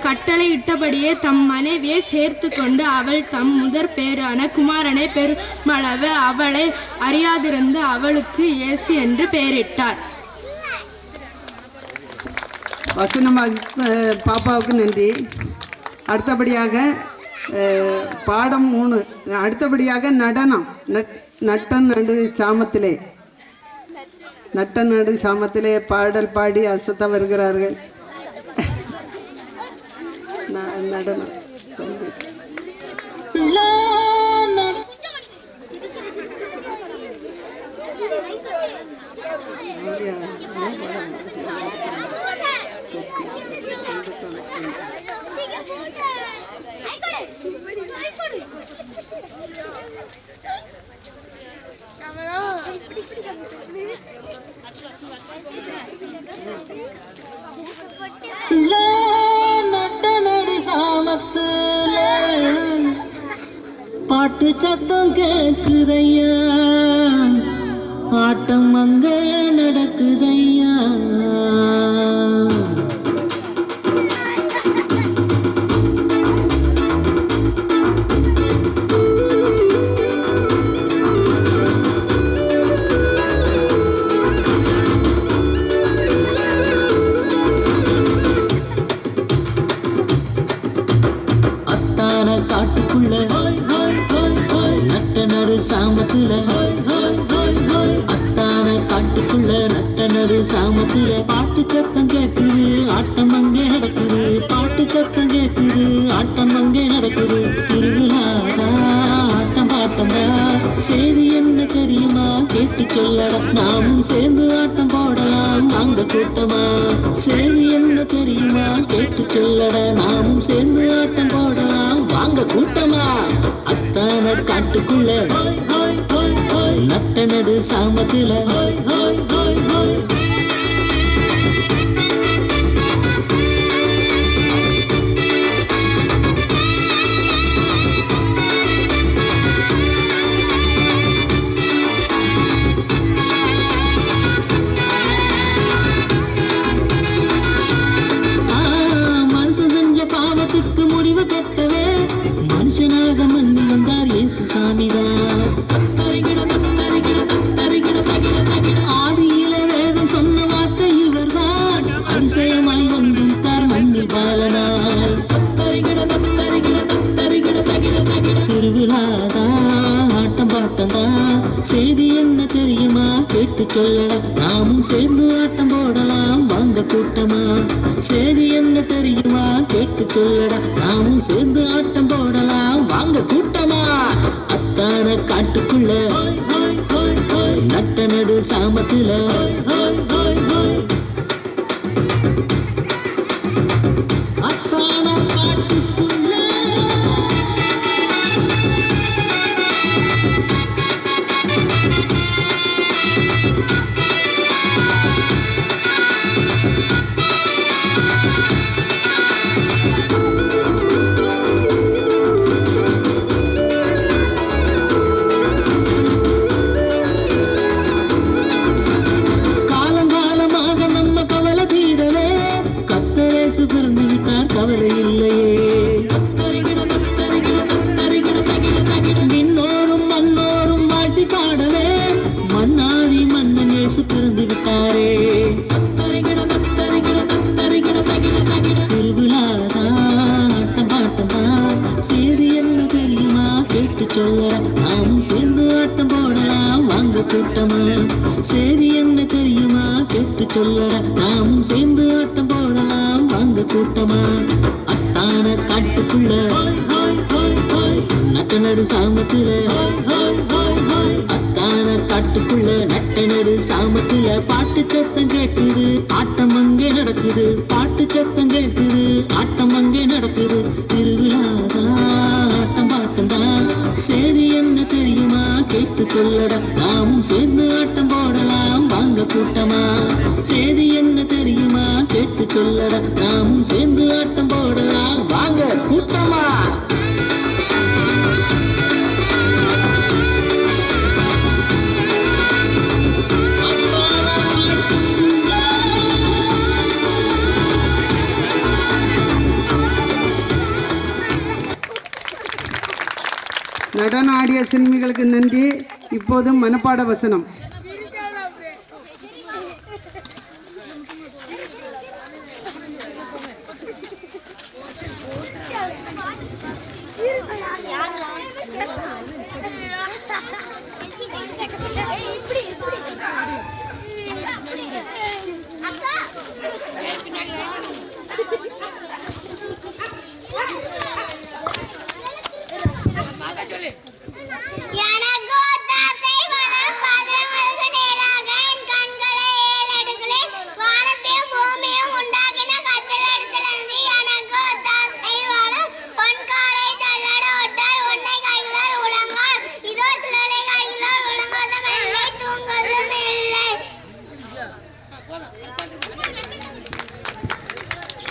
கட்டளையிட்டபடியே தம் மனைவியை சேர்த்து கொண்டு அவள் தம் முதற் பேரான குமாரனை பெருமளவு அவளை அறியாதிருந்து அவளுக்கு இயேசு என்று பெயரிட்டார். வசனம் பாப்பாவுக்கு நன்றி. அடுத்தபடியாக பாடம் 3. அடுத்தபடியாக நடனம். நட்ட நடு சாமத்திலே பாடல் பாடி அசத்த வருகிறார்கள். நடனம் பாட்டு சத்தம் கேக்குதையா, ஆட்டம் அங்க நடக்குதையா. காட்டுக்குள்ள நட்ட நடு சாமத்துல, அத்தான காட்டுக்குள்ள நட்ட நடு சாமத்துல பாட்டு சத்தம் கேக்குது, ஆட்டம் அங்கே நடக்குது. பாட்டு சத்தம் கேக்குது, ஆட்டம் அங்கே நடக்குது. திருவிழாடா, ஆட்டம் பாட்டம்டா. செய்தி என்ன தெரியுமா கேட்டு சொல்லடா, நாமும் சேர்ந்து ஆட்டம் போடலாம் வாங்க கூட்டமா. செய்தி என்ன தெரியுமா கேட்டு சொல்லடா, நாமும் சேர்ந்து ஆட்டம் போடலாம் வாங்க கூட்டமா. அத்தான காட்டுக்குள்ள நட்ட நடு சாமத்துல, மனுஷன் செஞ்ச பாவத்துக்கு முடிவு கட்டவே மனுஷனாக மண்ணி வந்தார் இயேசு சாமிதான். ஆதியில வேதம் சொன்ன வார்த்தை இவர்தான், அதிசயமாய் வந்திருந்தார் மண்ணில் பாலனாய். திருவிழாதான், ஆட்டம் பாட்டம்தான். செய்தி என்ன தெரியுமா கேட்டு சொல்லலாம், நாமும் சேர்ந்து ஆட்டம் போடலாம் வாங்க கூட்டமா. செய்தி என்ன தெரியுமா கேட்டு சொல்லடா, நாமும் சேர்ந்து ஆட்டம் போடலாம் வாங்க கூட்டமா. அத்தான காட்டுக்குள்ள நட்ட நடு சாமத்துல, அத்தான காட்டுக்குள்ள பிறந்து விட்டார், கவலை இல்லையே. விண்ணோரும் மண்ணோரும் வாழ்த்தி பாடவே மன்னாதி மன்னன் இயேசு பிறந்து விட்டாரே. திருவிழாதான், ஆட்டம் பாட்டம்தான். செய்தி என்ன தெரியுமா கேட்டு சொல்லலாம், நாமும் சேர்ந்து ஆட்டம் போடலாம் வாங்க கூட்டமா. செய்தி என்ன தெரியுமா கேட்டு சொல்லலாம், நாமும் சேர்ந்து ஆட்டம் போடலாம் வாங்க கூட்டமா. அத்தான காட்டுக்குள்ள நட்ட நடு சாமத்துல, அத்தான காட்டுக்குள்ள நட்ட நடு சாமத்துல பாட்டு சத்தம் கேக்குது, ஆட்டம் அங்கே நடக்குது. பாட்டு சத்தம் கேக்குது, ஆட்டம் அங்கே நடக்குது. திருவிழாதான், ஆட்டம் பாட்டம்தான். செய்தி என்ன தெரியுமா கேட்டு சொல்லடா, நாமும் சேர்ந்து ஆட்டம் போடலாம் வாங்க கூட்டமா. சேதி என்ன தெரியுமா கேட்டு சொல்லடா நாமும் சேர்ந்து ஆட்டம் போடலாம் வாங்க கூட்டமா நடன ஆடிய சிறுமிகளுக்கு நன்றி. இப்போதும் மனப்பாட வசனம்.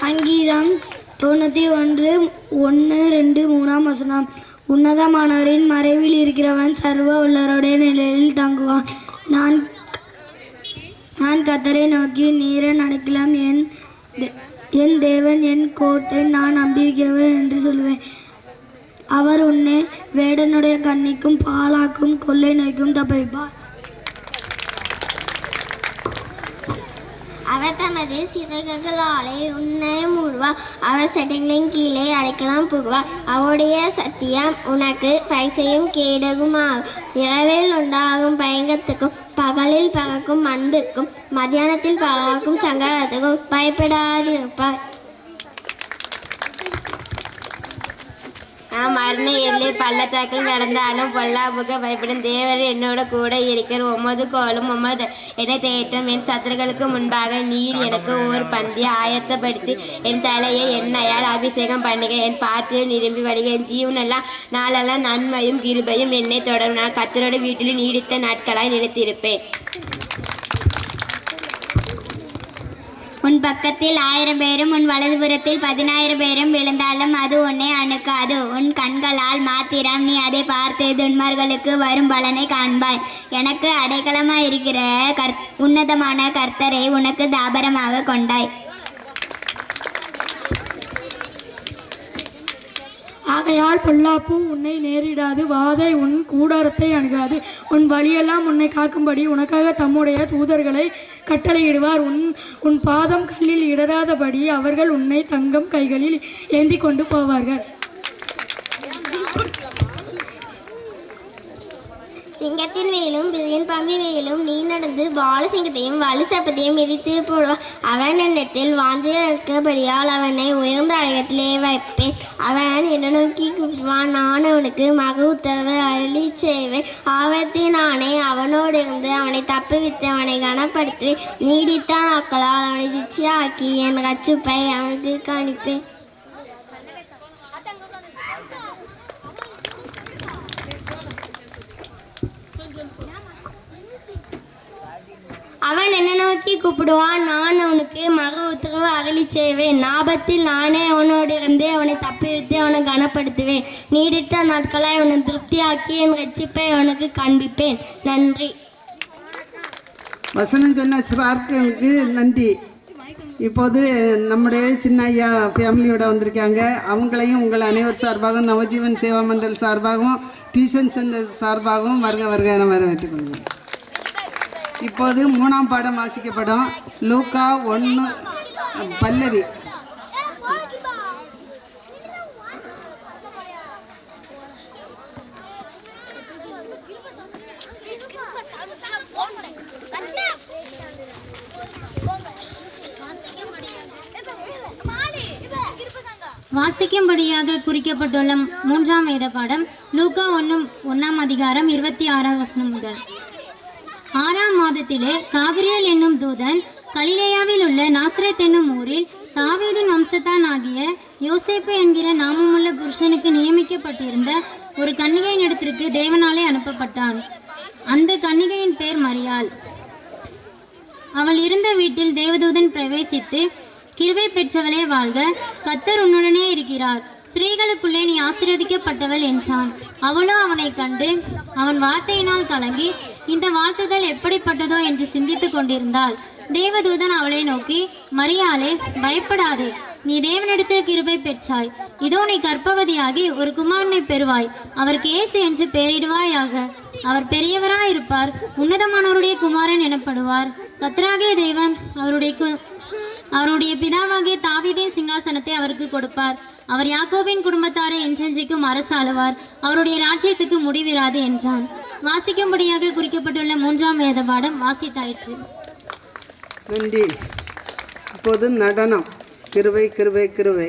சங்கீதம் 91:1-2-3 உன்னதமானவரின் மறைவில் இருக்கிறவன் சர்வ உள்ளவருடைய நிலையில் தங்குவான். நான் கர்த்தரை நோக்கி நீரன் அடைக்கலம், என் தேவன் என் கோட்டை, நான் நம்பியிருக்கிறவர் என்று சொல்லுவேன். அவர் உன்னை வேடனுடைய கண்ணிக்கும் பாலாக்கும் கொள்ளை நோய்க்கும் தப்பிப்பார். அவர் தமது சிறகுகளாலே உன்னை மூடுவார். அவர் சட்டைகளின் கீழே அடைக்கலம் புகுவார். அவருடைய சத்தியம் உனக்கு பைசையும் கேடகுமாகும். இரவில் உண்டாகும் பயங்கரத்துக்கும் பகலில் பறக்கும் அன்புக்கும் மத்தியானத்தில் பறக்கும் சங்கடத்துக்கும் பயப்படாதிருப்பார். நான் மரண எல்லை பள்ளத்தாக்கில் நடந்தாலும் பொல்லாப்புக்கு பயப்படும். தேவர் என்னோட கூட இருக்கிற. உமது கோலும் உமது என்னை தேற்றும். என் சத்துருக்களுக்கு முன்பாக நீர் எனக்கு ஓர் பந்தியை ஆயத்தப்படுத்தி என் தலையை எண்ணெயால் அபிஷேகம் பண்ணுக. என் பாத்திரம் நிரம்பி வழிக. என் ஜீவனெல்லாம் நாளெல்லாம் நன்மையும் கிருபையும் என்னை தொடரும். நான் கர்த்தரோட வீட்டில் நீடித்த நாட்களாய் நிலைத்திருப்பேன். உன் பக்கத்தில் 1000 பேரும் உன் வலதுபுறத்தில் 10,000 பேரும் விழுந்தாலும் அது உன்னை அணுக்காது. உன் கண்களால் மாத்திரம் நீ அதை பார்த்து துன்மார்களுக்கு வரும் பலனை காண்பாய். எனக்கு அடைக்கலமாக இருக்கிற உன்னதமான கர்த்தரை உனக்கு தாபரமாக கொண்டாய். ஆகையால் பொல்லாப்பு உன்னை நேரிடாது, வாதை உன் கூடாரத்தை அணுகாது. உன் வழியெல்லாம் உன்னை காக்கும்படி உனக்காக தம்முடைய தூதர்களை கட்டளையிடுவார். உன் பாதம் கல்லில் இடராதபடி அவர்கள் உன்னை தங்கம் கைகளில் ஏந்தி கொண்டு போவார்கள். சிங்கத்தின் மேலும் பிரியின் பாம்பி மேலும் நீ நடந்து பால சிங்கத்தையும் வலு சப்பத்தையும் மிதித்து போடுவான். அவன் என்னிடத்தில் வாஞ்சையாக இருக்கிறபடியால் அவனை உயர்ந்த அழகத்திலே வைப்பேன். அவன் என்னை நோக்கி கூப்பிடுவான். நான் அவனுக்கு மக உத்தரவு அருளி செய்வேன். ஆபத்தினானே அவனோடு இருந்து அவனை தப்புவித்து அவனை கனப்படுத்துவேன். நீடித்த நாட்களால் அவனை சிச்சியாக்கி என் ரட்சிப்பை அவனுக்கு காணிப்பேன். அவன் என்னை நோக்கி கூப்பிடுவான். நான் அவனுக்கு மக உத்தரவு அருளி செய்வேன். ஆபத்தில் நானே அவனோடு இருந்து அவனை தப்பிவித்து அவனை கனப்படுத்துவேன். நீடித்த நாட்களாய் அவனை திருப்தியாக்கி என் ரட்சிப்பை அவனுக்கு காண்பிப்பேன். நன்றி. வசனம் சொன்ன சிறார்களுக்கு நன்றி. இப்போது நம்முடைய சின்ன ஐயா ஃபேமிலியோட வந்திருக்காங்க. அவங்களையும் உங்கள் அனைவர் சார்பாகவும் நவஜீவன் சேவா மண்டல் சார்பாகவும் டியூஷன் சென்டர் சார்பாகவும் வருக என வரவேற்றுக் கொள்கிறேன். இப்போது 3ஆம் பாடம் வாசிக்கப்படும். லூக்கா 1 பல்லவி. வாசிக்கும்படியாக குறிக்கப்பட்டுள்ள 3ஆம் வேத பாடம் லூக்கா 1:1 அதிகாரம் 26 வசனம் முதல். 6ஆம் மாதத்திலே காபிரியேல் என்னும் தூதன் கலிலேயாவில் உள்ள நாசரேத் என்னும் ஊரில் தாவீதின் வம்சத்தான் ஆகிய யோசேப்பு என்கிற நாமமுள்ள புருஷனுக்கு நியமிக்கப்பட்டிருந்த ஒரு கன்னிகையின் இடத்திற்கு தேவனாலே அனுப்பப்பட்டான். அந்த கன்னிகையின் பேர் மரியாள். அவள் இருந்த வீட்டில் தேவதூதன் பிரவேசித்து, கிருபை பெற்றவளே வாழ்க, கர்த்தர் உன்னுடனே இருக்கிறார், ஸ்திரீகளுக்குள்ளே நீ ஆசீர்வதிக்கப்பட்டவள் என்றான். அவளோ அவனை கண்டு அவன் வார்த்தையினால் கலங்கி இந்த வாழ்த்துதல் எப்படிப்பட்டதோ என்று சிந்தித்து கொண்டிருந்தாள். தேவதூதன் அவளை நோக்கி, மரியாளே, பயப்படாதே, நீ தேவனிடத்தில் கிருபை பெற்றாய். இதோ நீ கர்ப்பவதியாகி ஒரு குமாரனை பெறுவாய். அவருக்கு இயேசு என்று பெயரிடுவாயாக. அவர் பெரியவராயிருப்பார், உன்னதமானவருடைய குமாரன் எனப்படுவார். கர்த்தராகிய தேவன் அவருடைய பிதாவாகிய தாவீதின் சிங்காசனத்தை அவருக்கு கொடுப்பார். அவர் யாக்கோபின் குடும்பத்தாரை என்றென்றைக்கும் அரசாளுவார். அவருடைய ராஜ்யத்துக்கு முடிவிராது என்றான். வாசிக்கும்படியாக குறிக்கப்பட்டுள்ள 3ஆம் வேத பாடம் வாசித்தாயிற்று. நன்றி. இப்போது நடனம். கிருபை கிருபை கிருபை.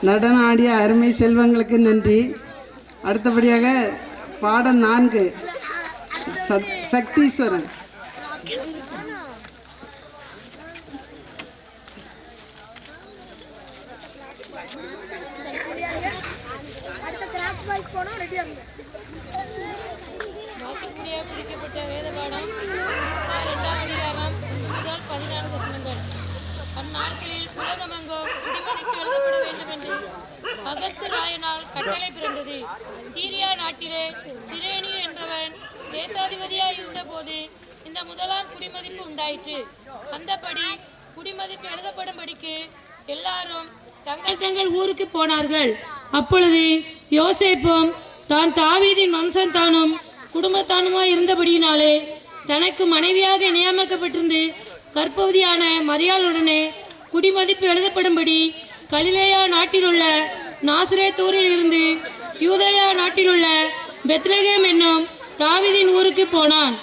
நடனம் ஆடிய அருமை செல்வங்களுக்கு நன்றி. அடுத்தபடியாக பாடம் 4 சக்தீஸ்வரன். குறிக்கப்பட்ட வேத பாடம் 2ஆம் அதிகாரம் முதல் 14 வசனங்கள். அந்நாட்களில் உலகமெங்கும் குடிமதிப்பு எழுதப்பட வேண்டும் என்று அகஸ்து ராயனால் கட்டளை பிறந்தது. சீரியா நாட்டிலே சிரேனி என்பவன் தேசாதிபதியாய் இருந்த போது இந்த முதலாம் குடிமதிப்பு உண்டாயிற்று. அந்தபடி குடிமதிப்பு எழுதப்படும்படிக்கு எல்லாரும் தங்கள் தங்கள் ஊருக்கு போனார்கள். அப்பொழுது யோசேப்பும் தான் தாவீதின் வம்சத்தானும் குடும்பத்தானுமாய் இருந்தபடியினாலே தனக்கு மனைவியாக நியமிக்கப்பட்டிருந்து கர்ப்பவதியான மரியாளுடனே குடிமதிப்பு எழுதப்படும்படி கலிலேயா நாட்டிலுள்ள நாசரேத்தூரில் இருந்து யூதேயா நாட்டிலுள்ள பெத்லகேம் என்னும் தாவீதின் ஊருக்கு போனான்.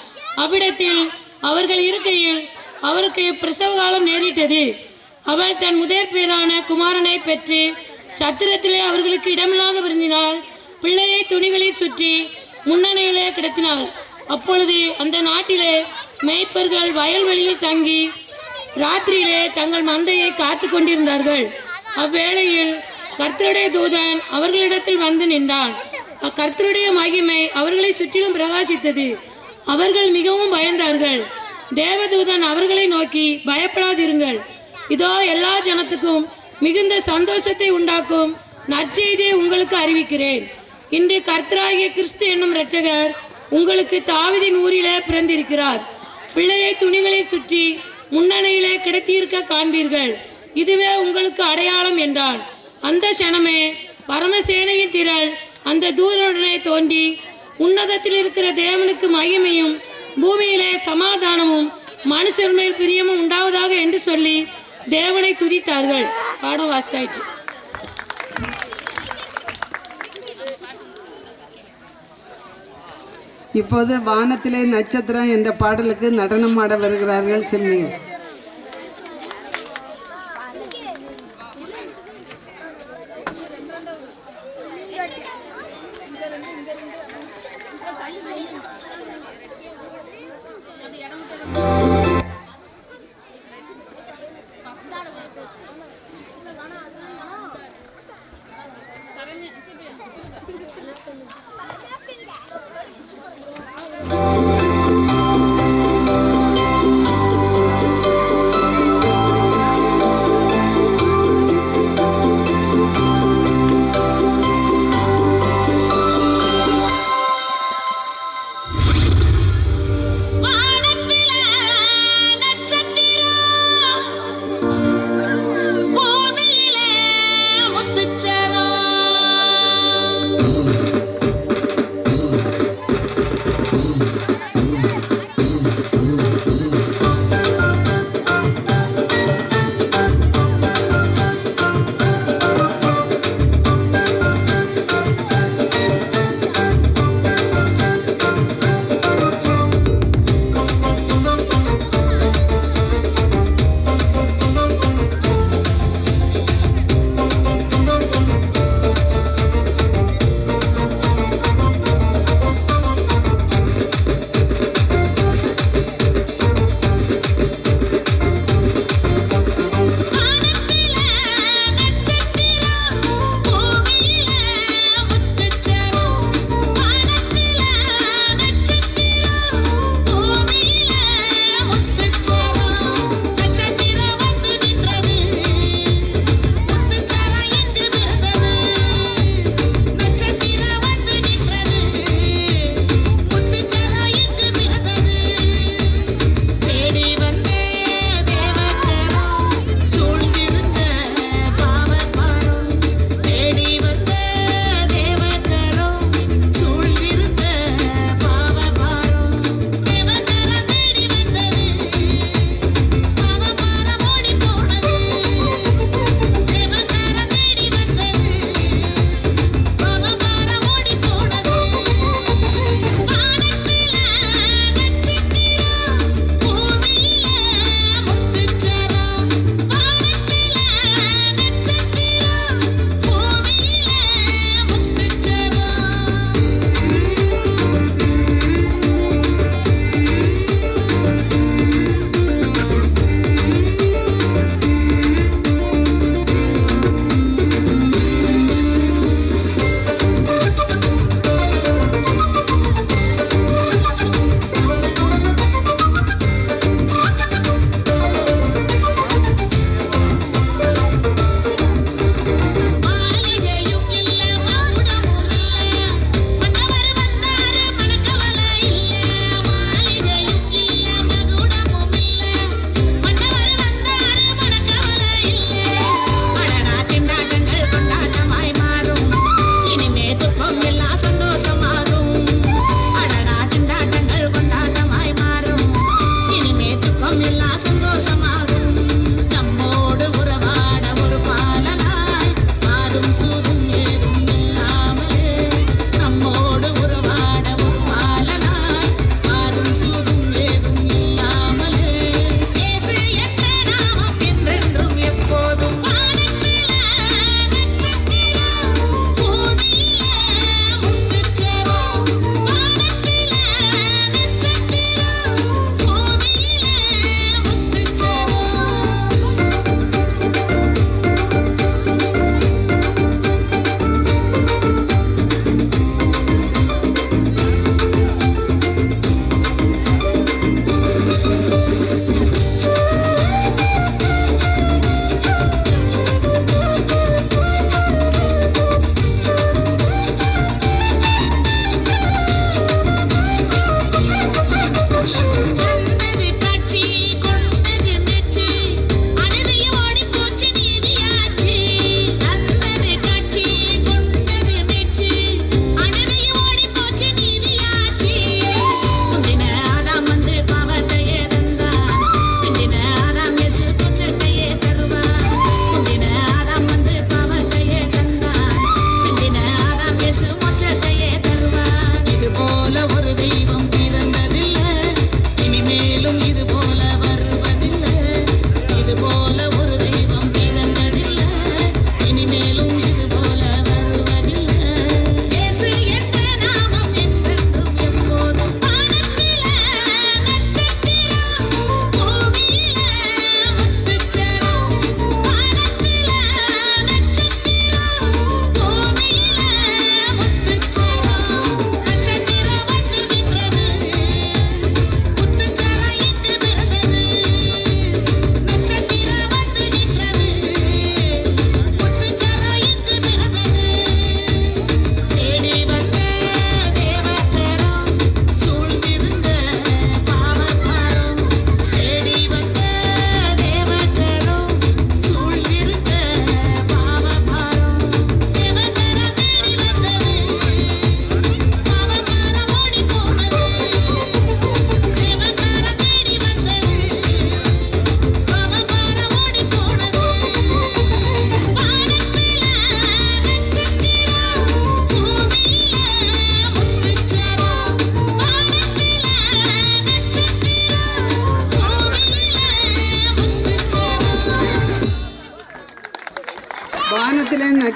அவ்விடத்தில் அவர்கள் இருக்கையில் அவருக்கு பிரசவ காலம் நேரிட்டது. அவள் தன் முதற் பேரான குமாரனை பெற்று சத்திரத்திலே அவர்களுக்கு இடமில்லாத விருந்தினாள். பிள்ளையை துணிகளில் சுற்றி முன்னணியிலே கிடத்தினாள். அப்பொழுது அந்த நாட்டிலே மேய்ப்பர்கள் வயல்வெளியில் தங்கி ராத்திரியிலே தங்கள் மந்தையை காத்து கொண்டிருந்தார்கள். அவ்வேளையில் கர்த்தருடைய தூதன் அவர்களிடத்தில் வந்து நின்றான். அக்கர்த்தருடைய மகிமை அவர்களை சுற்றிலும் பிரகாசித்தது. அவர்கள் மிகவும் பயந்தார்கள். தேவதூதன் அவர்களை நோக்கி, பயப்படாதிருங்கள், இதோ எல்லா ஜனத்துக்கும் மிகுந்த சந்தோஷத்தை உண்டாக்கும் நற்செய்தியை உங்களுக்கு அறிவிக்கிறேன். இன்று கர்த்தராகிய கிறிஸ்து என்னும் இரட்சகர் உங்களுக்கு தாவீதின் ஊரிலே பிறந்திருக்கிறார். பிள்ளையை துணிகளில் சுற்றி முன்னணியிலே கிடத்தியிருக்க காண்பீர்கள். இதுவே உங்களுக்கு அடையாளம் என்றான். அந்த க்ஷணமே பரமசேனையின் திரள் அந்த தூதனுடனே தோன்றி, உன்னதத்தில் இருக்கிற தேவனுக்கு மகிமையும் பூமியிலே சமாதானமும் மனுஷர் மேல் பிரியமும் உண்டாவதாக என்று சொல்லி தேவனை துதித்தார்கள். பாடம் வாசித்தாயிற்று. இப்போது வானத்திலே நட்சத்திரம் என்ற பாடலுக்கு நடனம் ஆட வருகிறார்கள் சிறுமிகள். வானத்திலே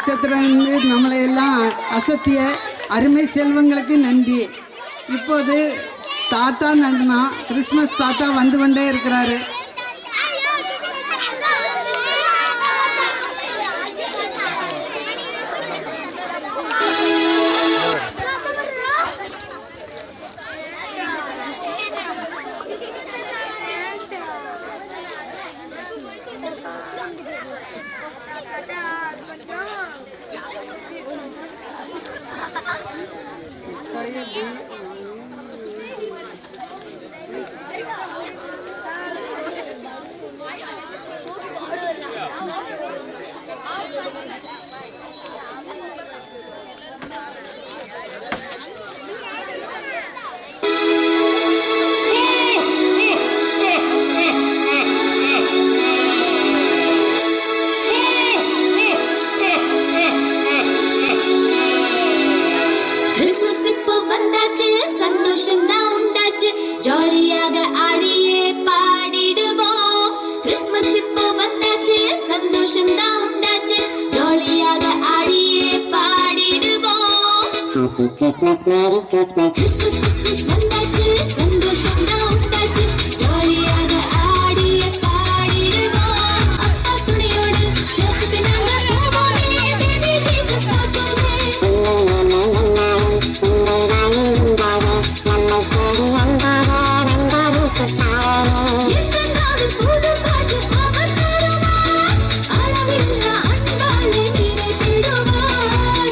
நட்சத்திரம் நம்மளை எல்லாம் அசத்திய அருமை செல்வங்களுக்கு நன்றி. இப்போது தாத்தா நண்டனா கிறிஸ்மஸ் தாத்தா வந்து கொண்டே இருக்கிறாரு. Christmas, Merry Christmas. Christmas, Christmas வந்தாச்சு சந்தோஷம் தான் உண்டாச்சு ஜாலியாக ஆடிய பாடிடுவோம் அப்பா துணையோடு சர்ச்சுக்கு நாங்க போவோமே baby Jesus பார்ப்போமே எங்கெங்காவது புது பாட்டு அவர் தருவார் அளவில்லா அன்பாலே நிறைத்திடுவார்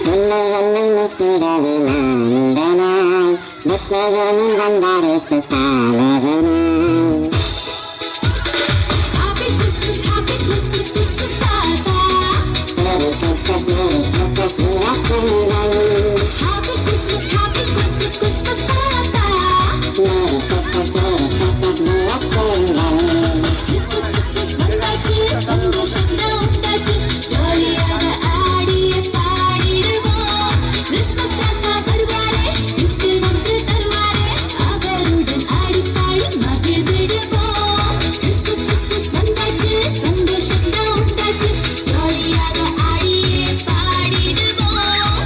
Happy Christmas, Christmas Tata. Happy Christmas, Christmas Tata. Christmas, Christmas வந்தாச்சு சந்தோஷம் தான் உண்டாச்சு ஜாலியாக ஆடிய பாடிடுவோம் கிறிஸ்மஸ் தாத்தா வருவாரே gift நமக்கு தருவாரே அவருடன் ஆடி பாடி மகிழ்ந்திடுவோம் கிறிஸ்மஸ் கிறிஸ்மஸ் வந்தாச்சு சந்தோஷம் தான் உண்டாச்சு ஜாலியாக ஆடியே பாடிடுவோம்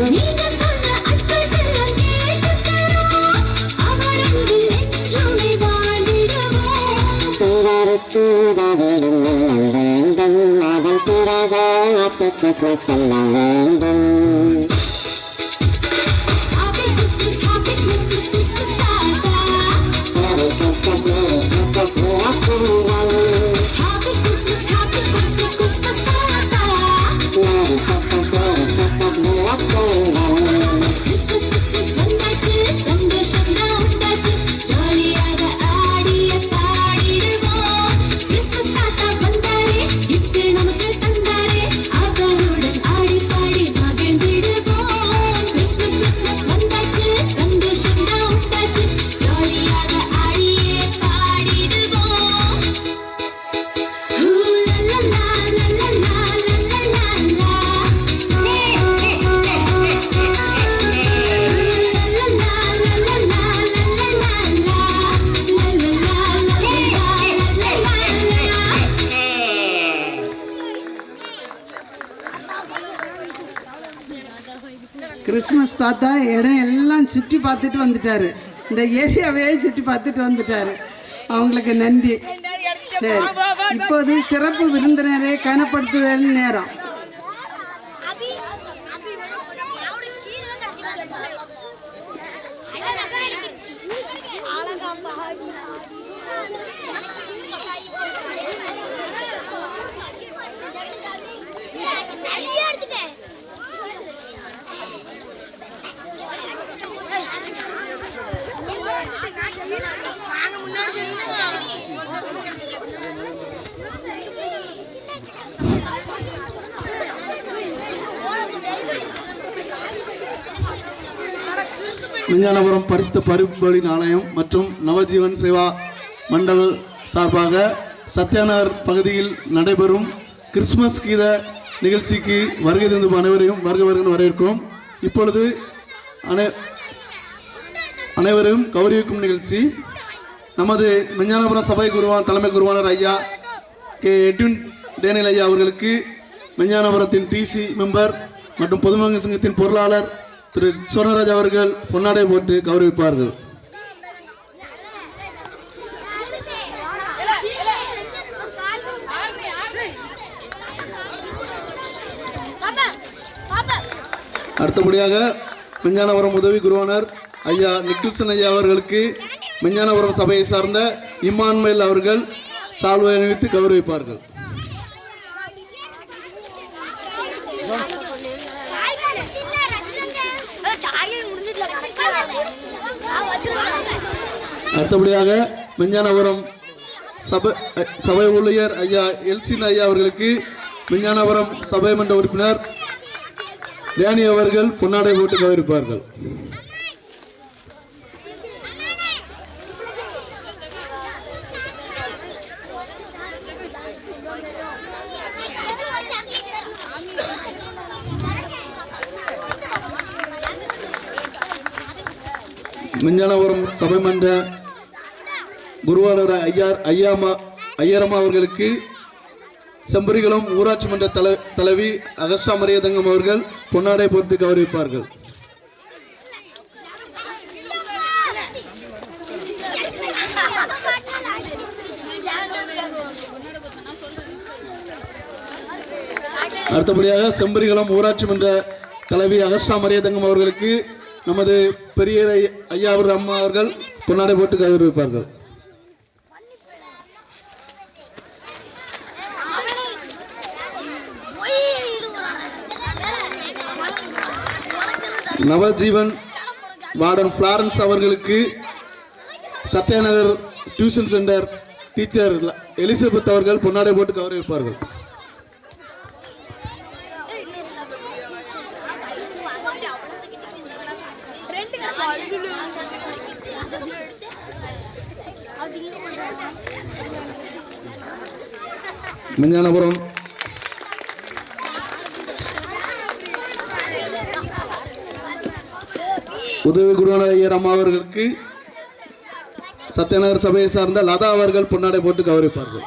நீங்க சொன்ன அட்வைஸ் எல்லாம் கேட்டுக்கிறோம் அவர் அன்பில் என்றுமே வாழ்ந்திடுவோம் Happy Christmas, Christmas Tata. Happy Christmas, Christmas Tata. Christmas, Christmas வந்தாச்சு சந்தோஷம் தான் உண்டாச்சு ஜாலியாக ஆடிய பாடிடுவோம் கிறிஸ்மஸ் தாத்தா வந்தாரே gift நமக்கு தந்தாரே அவருடன் ஆடி பாடி மகிழ்ந்திடுவோம் கிறிஸ்மஸ் கிறிஸ்மஸ் வந்தாச்சு சந்தோஷம் தான் உண்டாச்சு ஜாலியாக ஆடியே பாடிடுவோம் who law law law law law law law law law Christmas தாத்தா இடம் எல்லாம் சுற்றி பார்த்துட்டு வந்துட்டாரு. இந்த ஏரியாவே சுற்றி பார்த்துட்டு வந்துட்டாரு. அவங்களுக்கு நன்றி. சரி, இப்போது சிறப்பு விருந்தினரை கனப்படுத்துதல் நேரம். விஞ்ஞானபுரம் பரிசுத்த பரிபலின் ஆலயம் மற்றும் நவஜீவன் சேவா மண்டல சார்பாக சத்யாநகர் பகுதியில் நடைபெறும் கிறிஸ்துமஸ் கீத நிகழ்ச்சிக்கு வருகை தந்து அனைவரையும் வருக வரவேற்கிறோம். இப்பொழுது அனைவரும் கௌரவிக்கும் நிகழ்ச்சி. நமது விஞ்ஞானபுரம் சபை தலைமை குருவானர் ஐயா கே எட்வின் டேனியல் ஐயா அவர்களுக்கு விஞ்ஞானபுரத்தின் டிசி மெம்பர் மற்றும் பொதுமக்கள் சங்கத்தின் பொருளாளர் திரு சுவர்ணராஜ் அவர்கள் பொன்னாடை போட்டு கௌரவிப்பார்கள். அடுத்தபடியாக விஞ்ஞானபுரம் உதவி குருவானர் ஐயா நிக்கில்சன் ஐயா அவர்களுக்கு விஞ்ஞானபுரம் சபையை சார்ந்த இம்மானுவேல் அவர்கள் சால்வை அணிவித்து கௌரவிப்பார்கள். அடுத்தபடியாக விஞ்ஞானபுரம் சபை ஊழியர் ஐயா எல்சின் ஐயா அவர்களுக்கு விஞ்ஞானபுரம் சபை மன்ற உறுப்பினர் டேனி அவர்கள் பொன்னாடை போட்டு கௌரவிப்பார்கள். விஞ்ஞானபுரம் சபை மன்ற குருவாளர் ஐயரம்மா அவர்களுக்கு செம்பரிகுளம் ஊராட்சி மன்ற தலைவி அகஸ்டா மரியதங்கம் அவர்கள் பொன்னாடை போட்டு கௌரவிப்பார்கள். அடுத்தபடியாக செம்பரிகுளம் ஊராட்சி மன்ற தலைவி அகஸ்டா மரியதங்கம் அவர்களுக்கு நமது பெரிய ஐயாவர் அம்மா அவர்கள் பொன்னாடை போட்டு கௌரவிப்பார்கள். நவஜீவன் வார்டன் பிளாரன்ஸ் அவர்களுக்கு Sathyanagar tuition centre teacher Elizabeth அவர்கள் பொன்னாடை போட்டு கௌரவிப்பார்கள். விஞ்ஞானபுரம் உதவி குருவானர் ஐயர் அம்மா அவர்களுக்கு சத்யநகர் சபையை சார்ந்த லதா அவர்கள் பொன்னாடை போட்டு கௌரவிப்பார்கள்.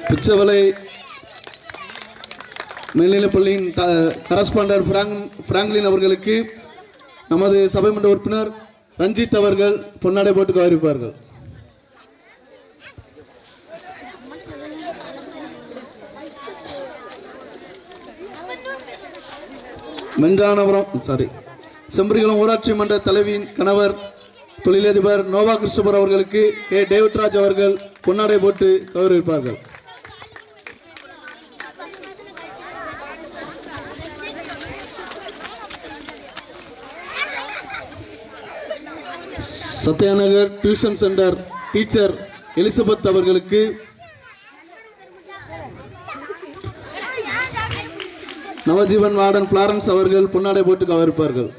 பிச்சவலை மேல்நிலைப்பள்ளியின் கரஸ்பாண்டர் பிராங்க்லின் அவர்களுக்கு நமது சபை மன்ற உறுப்பினர் ரஞ்சித் அவர்கள் பொன்னாடை போட்டு கௌரவிப்பார்கள். செம்பரிகுளம் ஊராட்சி மன்ற தலைவியின் கணவர் தொழிலதிபர் நோவா கிறிஸ்டபர் அவர்களுக்கு கே டேவிட்ராஜ் அவர்கள் பொன்னாடை போட்டு கௌரவிப்பார்கள். Sathyanagar tuition centre teacher Elizabeth அவர்களுக்கு நவஜீவன் வார்டன் பிளாரன்ஸ் அவர்கள் பொன்னாடை போட்டு கௌரவிப்பார்கள்.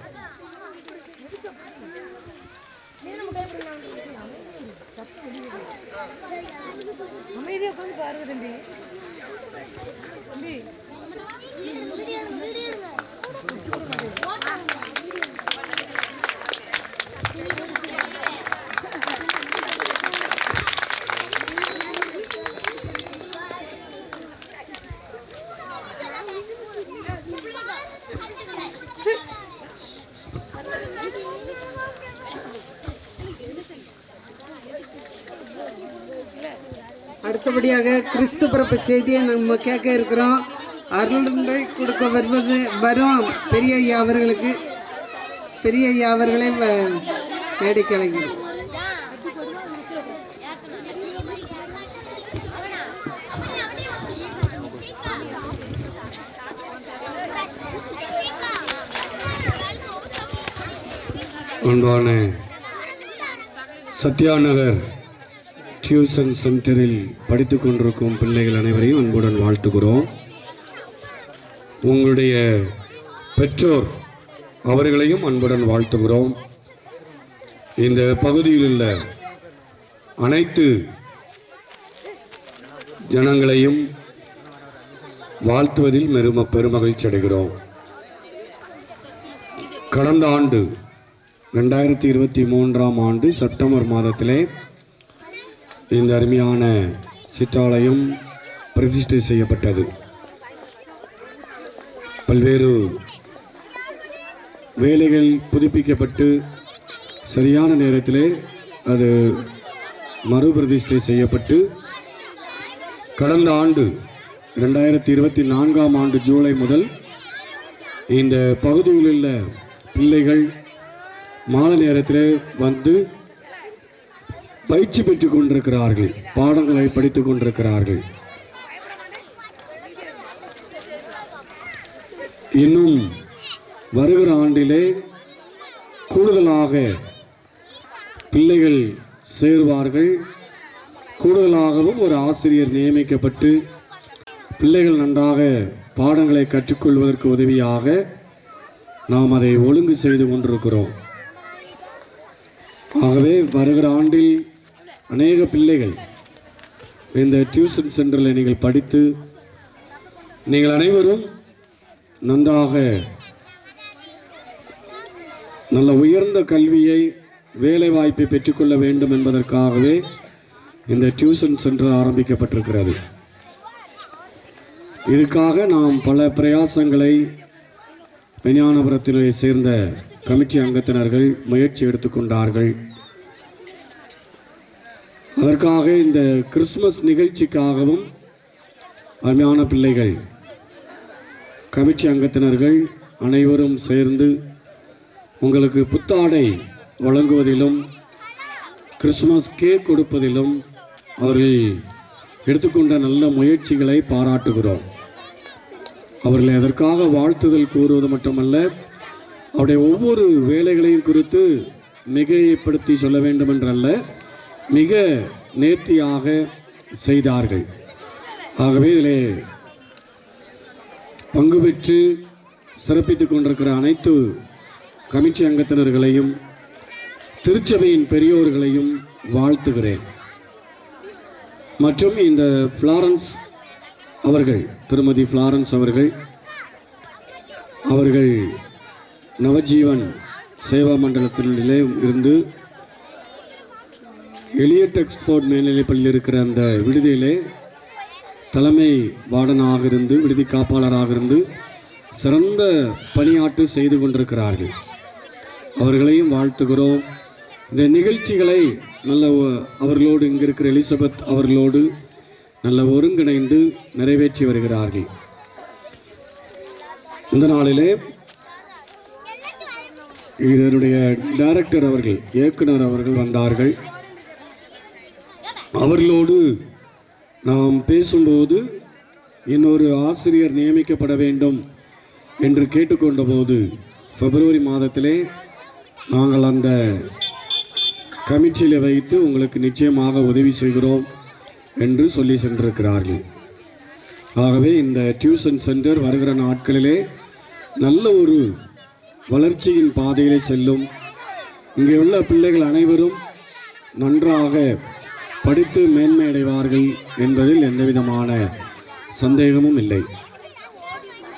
அடுத்தபடியாக கிறிஸ்து பிறப்பு செய்தியை நம்ம கேட்க இருக்கிறோம். அருளுரை கொடுக்க வரும் பெரிய ஐயா அவர்களை மேடை கலைஞர். அன்பான சத்யாநகர் டியூஷன் சென்டரில் படித்து கொண்டிருக்கும் பிள்ளைகள் அனைவரையும் அன்புடன் வாழ்த்துகிறோம். உங்களுடைய பெற்றோர் அவர்களையும் அன்புடன் வாழ்த்துகிறோம். இந்த பகுதியில் உள்ள அனைத்து ஜனங்களையும் வாழ்த்துவதில் பெருமகிழ்ச்சி அடைகிறோம். கடந்த ஆண்டு 2023ஆம் ஆண்டு செப்டம்பர் மாதத்திலே இந்த அருமையான சிற்றாலயம் பிரதிஷ்டை செய்யப்பட்டது. பல்வேறு வேலைகள் புதுப்பிக்கப்பட்டு சரியான நேரத்திலே அது மறுபிரதிஷ்டை செய்யப்பட்டு கடந்த ஆண்டு 2024ஆம் ஆண்டு ஜூலை முதல் இந்த பகுதியில் உள்ள பிள்ளைகள் மாலை நேரத்தில் வந்து பயிற்சி பெற்றுக் கொண்டிருக்கிறார்கள், பாடங்களை படித்துக் கொண்டிருக்கிறார்கள். இன்னும் வருகிற ஆண்டிலே கூடுதலாக பிள்ளைகள் சேருவார்கள். கூடுதலாகவும் ஒரு ஆசிரியர் நியமிக்கப்பட்டு பிள்ளைகள் நன்றாக பாடங்களை கற்றுக்கொள்வதற்கு உதவியாக நாம் அதை ஒழுங்கு செய்து கொண்டிருக்கிறோம். ஆகவே வருகிற ஆண்டில் அநேக பிள்ளைகள் இந்த டியூஷன் சென்டரில் நீங்கள் படித்து நீங்கள் அனைவரும் நன்றாக நல்ல உயர்ந்த கல்வியை வேலை வாய்ப்பை பெற்றுக்கொள்ள வேண்டும் என்பதற்காகவே இந்த டியூஷன் சென்டர் ஆரம்பிக்கப்பட்டிருக்கிறது. இதுக்காக நாம் பல பிரயாசங்களை மெஞ்ஞானபுரத்திலே சேர்ந்த கமிட்டி அங்கத்தினர்கள் முயற்சி எடுத்துக்கொண்டார்கள். அதற்காக இந்த கிறிஸ்துமஸ் நிகழ்ச்சிக்காகவும் அருமையான பிள்ளைகள் கமிட்டி அங்கத்தினர்கள் அனைவரும் சேர்ந்து உங்களுக்கு புத்தாடை வழங்குவதிலும் கிறிஸ்துமஸ் கேக் கொடுப்பதிலும் அவர்கள் எடுத்துக்கொண்ட நல்ல முயற்சிகளை பாராட்டுகிறோம். அவர்களை அதற்காக வாழ்த்துதல் கூறுவது மட்டுமல்ல, அவருடைய ஒவ்வொரு வேலைகளையும் குறித்து மிகைப்படுத்தி சொல்ல வேண்டும் என்றல்ல, மிக நேர்த்தியாக செய்தார்கள். ஆகவே இதிலே பங்கு பெற்று சிறப்பித்துக் கொண்டிருக்கிற அனைத்து கமிட்டி அங்கத்தினர்களையும் திருச்சபையின் பெரியோர்களையும் வாழ்த்துகிறேன். மற்றும் இந்த ஃப்ளாரன்ஸ் அவர்கள், திருமதி ஃப்ளாரன்ஸ் அவர்கள் நவஜீவன் சேவா மண்டலத்திலே இருந்து எலியட் எக்ஸ்போர்ட் மேல்நிலைப்பள்ளியில் இருக்கிற அந்த விடுதியிலே தலைமை வார்டனாக இருந்து விடுதி காப்பாளராக இருந்து சிறந்த பணியாற்று செய்து கொண்டிருக்கிறார்கள். அவர்களையும் வாழ்த்துகிறோம். இந்த நிகழ்ச்சிகளை நல்ல அவர்களோடு இங்கே இருக்கிற எலிசபெத் அவர்களோடு நல்ல ஒருங்கிணைந்து நிறைவேற்றி வருகிறார்கள். இந்த நாளிலே இதனுடைய டைரக்டர் அவர்கள், இயக்குனர் அவர்கள் வந்தார்கள். அவர்களோடு நாம் பேசும்போது இன்னொரு ஆசிரியர் நியமிக்கப்பட வேண்டும் என்று கேட்டுக்கொண்ட போது பிப்ரவரி மாதத்திலே நாங்கள் அந்த கமிட்டியில் வைத்து உங்களுக்கு நிச்சயமாக உதவி செய்கிறோம் என்று சொல்லி சென்றிருக்கிறார்கள். ஆகவே இந்த டியூஷன் சென்டர் வருகிற நாட்களிலே நல்ல ஒரு வளர்ச்சியின் பாதையிலே செல்லும். இங்கே உள்ள பிள்ளைகள் அனைவரும் நன்றாக படித்து மேன்மை அடைவார்கள் என்பதில் எந்தவிதமான சந்தேகமும் இல்லை.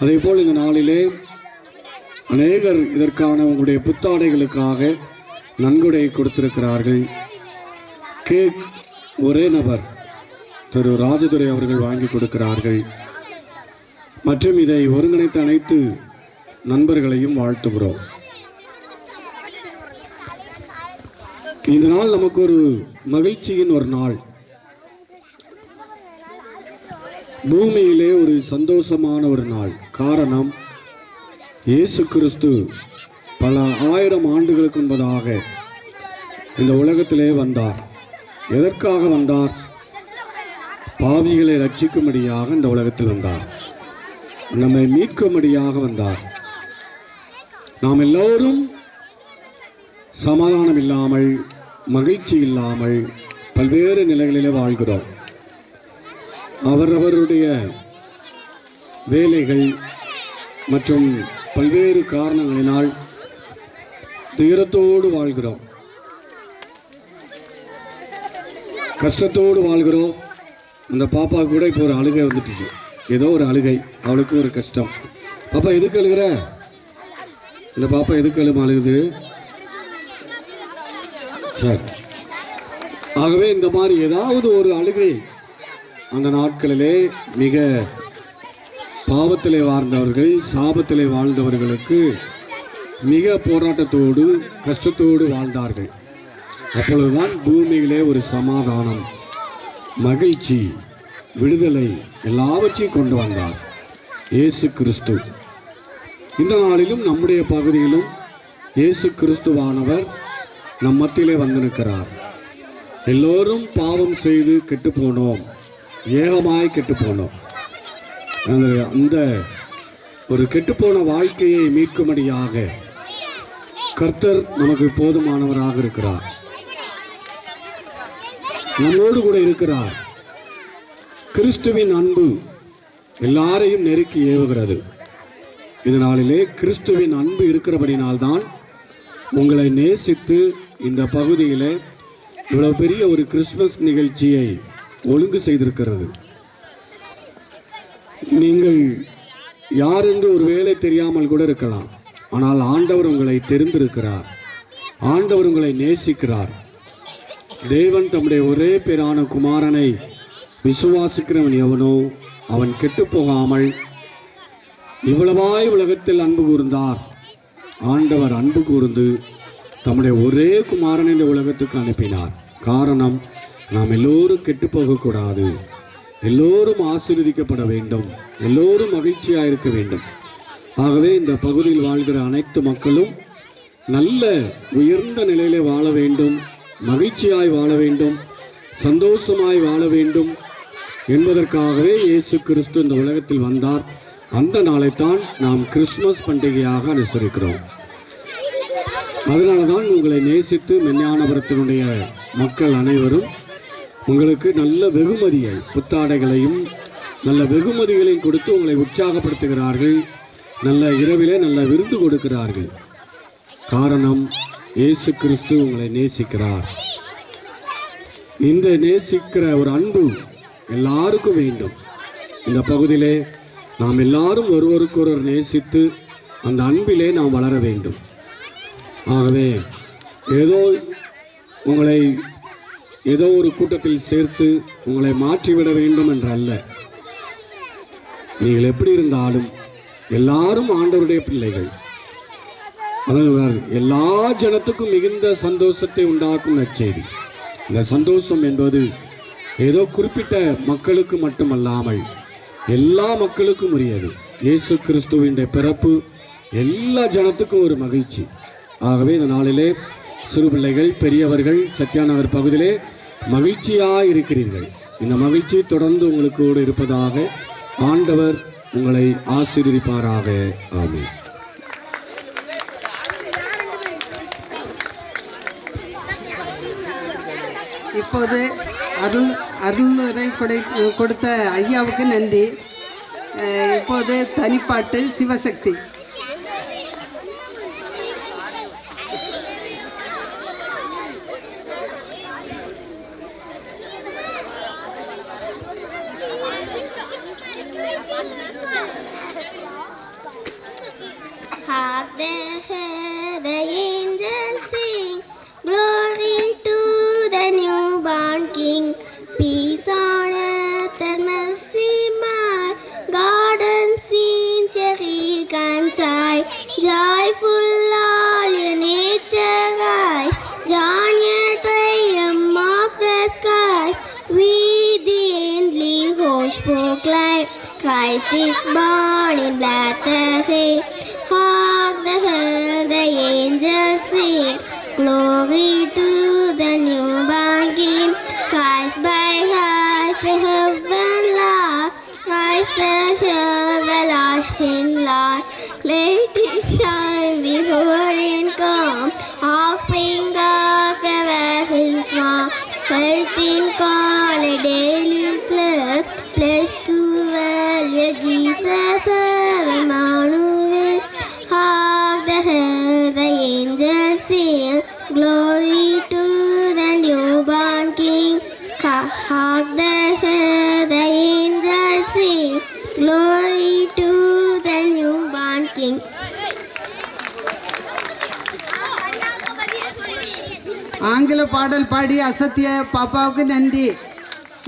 அதேபோல் இந்த நாளிலே அநேகர் இதற்கான உங்களுடைய புத்தாடைகளுக்காக நன்கொடை கொடுத்திருக்கிறார்கள். கேக் ஒரே நபர் திரு ராஜதுரை அவர்கள் வாங்கி கொடுக்கிறார்கள். மற்றும் இதை ஒருங்கிணைத்த அனைத்து நண்பர்களையும் வாழ்த்துகிறோம். இந்த நாள் நமக்கு ஒரு மகிழ்ச்சியின் ஒரு நாள். பூமியிலே ஒரு சந்தோஷமான ஒரு நாள். காரணம், இயேசு கிறிஸ்து பல 1000 ஆண்டுகளுக்கு முன்பதாக இந்த உலகத்திலே வந்தார். எதற்காக வந்தார்? பாவிகளை ரட்சிக்கும்படியாக இந்த உலகத்தில் வந்தார். நம்மை மீட்கும்படியாக வந்தார். நாம் எல்லோரும் சமாதானம் இல்லாமல், மகிழ்ச்சி இல்லாமல் பல்வேறு நிலைகளிலே வாழ்கிறோம். அவரவருடைய வேலைகள் மற்றும் பல்வேறு காரணங்களினால் துயரத்தோடு வாழ்கிறோம், கஷ்டத்தோடு வாழ்கிறோம். அந்த பாப்பா கூட இப்போ ஒரு அழுகை வந்துட்டுச்சு, ஏதோ ஒரு அழுகை, அவளுக்கு ஒரு கஷ்டம். பாப்பா எதுக்கு அழுகிற? இந்த பாப்பா எதுக்கு அழுகுது? சரி. ஆகவே இந்த மாதிரி ஏதாவது ஒரு அழுகை அந்த நாட்களிலே மிக பாவத்திலே வாழ்ந்தவர்கள், சாபத்திலே வாழ்ந்தவர்களுக்கு மிக போராட்டத்தோடு கஷ்டத்தோடு வாழ்ந்தார்கள். அப்பொழுதுதான் பூமியிலே ஒரு சமாதானம், மகிழ்ச்சி, விடுதலை எல்லாவற்றையும் கொண்டு வந்தார் இயேசு கிறிஸ்து. இந்த நாளிலும் நம்முடைய பகுதியிலும் இயேசு கிறிஸ்துவானவர் நம் மத்தியிலே வந்திருக்கிறார். எல்லோரும் பாவம் செய்து கெட்டு போனோம், ஏகமாய் கெட்டு போனோம். அந்த ஒரு கெட்டுப்போன வாழ்க்கையை மீட்கும்படியாக கர்த்தர் நமக்கு போதுமானவராக இருக்கிறார், நம்மோடு கூட இருக்கிறார். கிறிஸ்துவின் அன்பு எல்லாரையும் நெருக்கி ஏவுகிறது. இதனாலே கிறிஸ்துவின் அன்பு இருக்கிறபடினால்தான் உங்களை நேசித்து இந்த பகுதியில் இவ்வளவு பெரிய ஒரு கிறிஸ்துமஸ் நிகழ்ச்சியை ஒழுங்கு செய்திருக்கிறது. நீங்கள் யார் என்று ஒரு வேளை தெரியாமல் கூட இருக்கலாம், ஆனால் ஆண்டவர் உங்களை தெரிந்திருக்கிறார், ஆண்டவர் உங்களை நேசிக்கிறார். தேவன் தம்முடைய ஒரே பேரான குமாரனை விசுவாசிக்கிறவன் எவனோ அவன் கெட்டு போகாமல் இவ்வளவாய் உலகத்தில் அன்பு கூர்ந்தார். ஆண்டவர் அன்பு கூர்ந்து தம்முடைய ஒரே குமாரனை இந்த உலகத்துக்கு அனுப்பினார். காரணம், நாம் எல்லோரும் கெட்டு போகக்கூடாது, எல்லோரும் ஆசீர்வதிக்கப்பட வேண்டும், எல்லோரும் மகிழ்ச்சியாக இருக்க வேண்டும். ஆகவே இந்த பகுதியில் வாழ்கிற அனைத்து மக்களும் நல்ல உயர்ந்த நிலையிலே வாழ வேண்டும், மகிழ்ச்சியாய் வாழ வேண்டும், சந்தோஷமாய் வாழ வேண்டும் என்பதற்காகவே இயேசு கிறிஸ்து இந்த உலகத்தில் வந்தார். அந்த நாளைத்தான் நாம் கிறிஸ்துமஸ் பண்டிகையாக அனுசரிக்கிறோம். அதனால தான் உங்களை நேசித்து மெஞ்ஞானபுரத்தினுடைய மக்கள் அனைவரும் உங்களுக்கு நல்ல வெகுமதியை, புத்தாடைகளையும் நல்ல வெகுமதிகளையும் கொடுத்து உங்களை உற்சாகப்படுத்துகிறார்கள். நல்ல இரவிலே நல்ல விருந்து கொடுக்கிறார்கள். காரணம், இயேசு கிறிஸ்து உங்களை நேசிக்கிறார். இந்த நேசிக்கிற ஒரு அன்பு எல்லாருக்கும் வேண்டும். இந்த பகுதியிலே நாம் எல்லாரும் ஒருவருக்கொருவர் நேசித்து அந்த அன்பிலே நாம் வளர வேண்டும். ஆகவே ஏதோ ஒரு கூட்டத்தில் சேர்த்து உங்களை மாற்றிவிட வேண்டும் என்று அல்ல. நீங்கள் எப்படி இருந்தாலும் எல்லாரும் ஆண்டவருடைய பிள்ளைகள். அதனால் எல்லா ஜனத்துக்கும் மிகுந்த சந்தோஷத்தை உண்டாக்கும் நற்செய்தி. இந்த சந்தோஷம் என்பது ஏதோ குறிப்பிட்ட மக்களுக்கு மட்டுமல்லாமல் எல்லா மக்களுக்கும் உரியது. இயேசு கிறிஸ்துவின் பிறப்பு எல்லா ஜனத்துக்கும் ஒரு மகிழ்ச்சி. ஆகவே இந்த நாளிலே சிறு பிள்ளைகள், பெரியவர்கள் சத்யாநகர் பகுதியிலே மகிழ்ச்சியாக இருக்கிறீர்கள். இந்த மகிழ்ச்சி தொடர்ந்து உங்களுக்கு இருப்பதாக ஆண்டவர் உங்களை ஆசீர்வதிப்பாராக. ஆமென். இப்போது அருளுரை கொடுத்த ஐயாவுக்கு நன்றி. இப்போது தனிப்பாட்டு Sivasakthi. Hark the angels sing, glory to the newborn King. Peace on earth and mercy mild, garden scenes reconcile. Joyful all your nature guides, join your triumph of the skies. We the endly host proclaim, Christ is born in Bethlehem. Hark the angels sing, glory to the newborn King. Christ by Christ the heaven Lord, Christ the everlasting Lord. Let it shine before Him come, of faith daily prayer. Pledge to value Jesus, Emmanuel. Hark the herald, the angels sing, glory to the newborn King. Hark the herald, the angels sing, glory to the newborn King. ஆங்கில பாடல் பாடி அசத்திய பாப்பாவுக்கு நன்றி.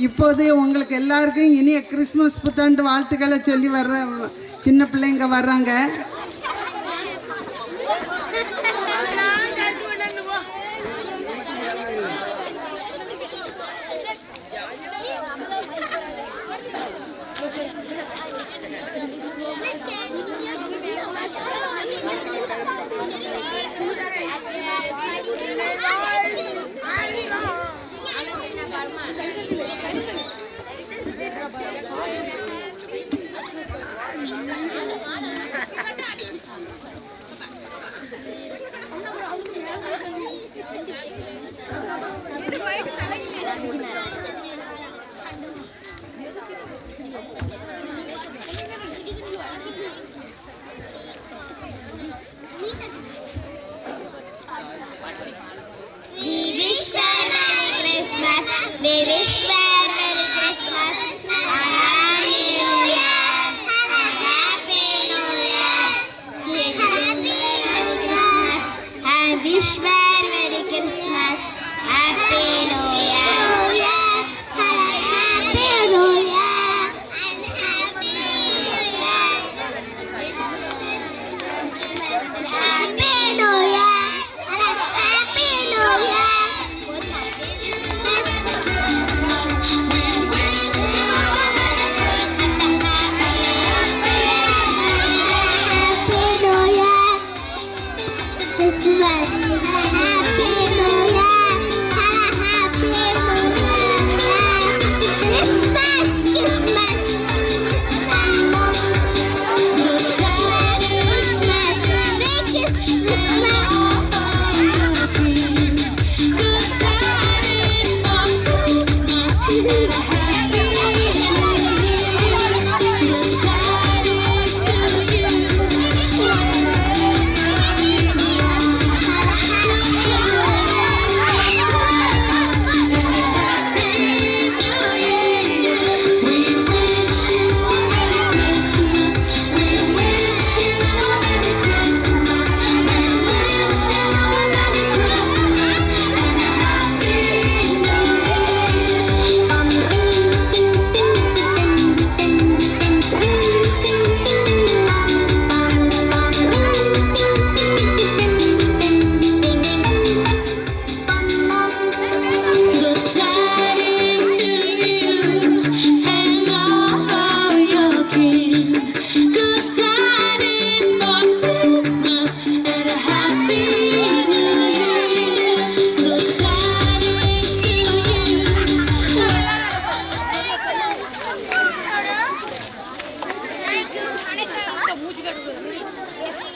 இப்போது உங்களுக்கு எல்லாருக்கும் இனிய Christmas புத்தாண்டு வாழ்த்துக்களை சொல்லி வர்ற சின்ன பிள்ளைங்க வர்றாங்க.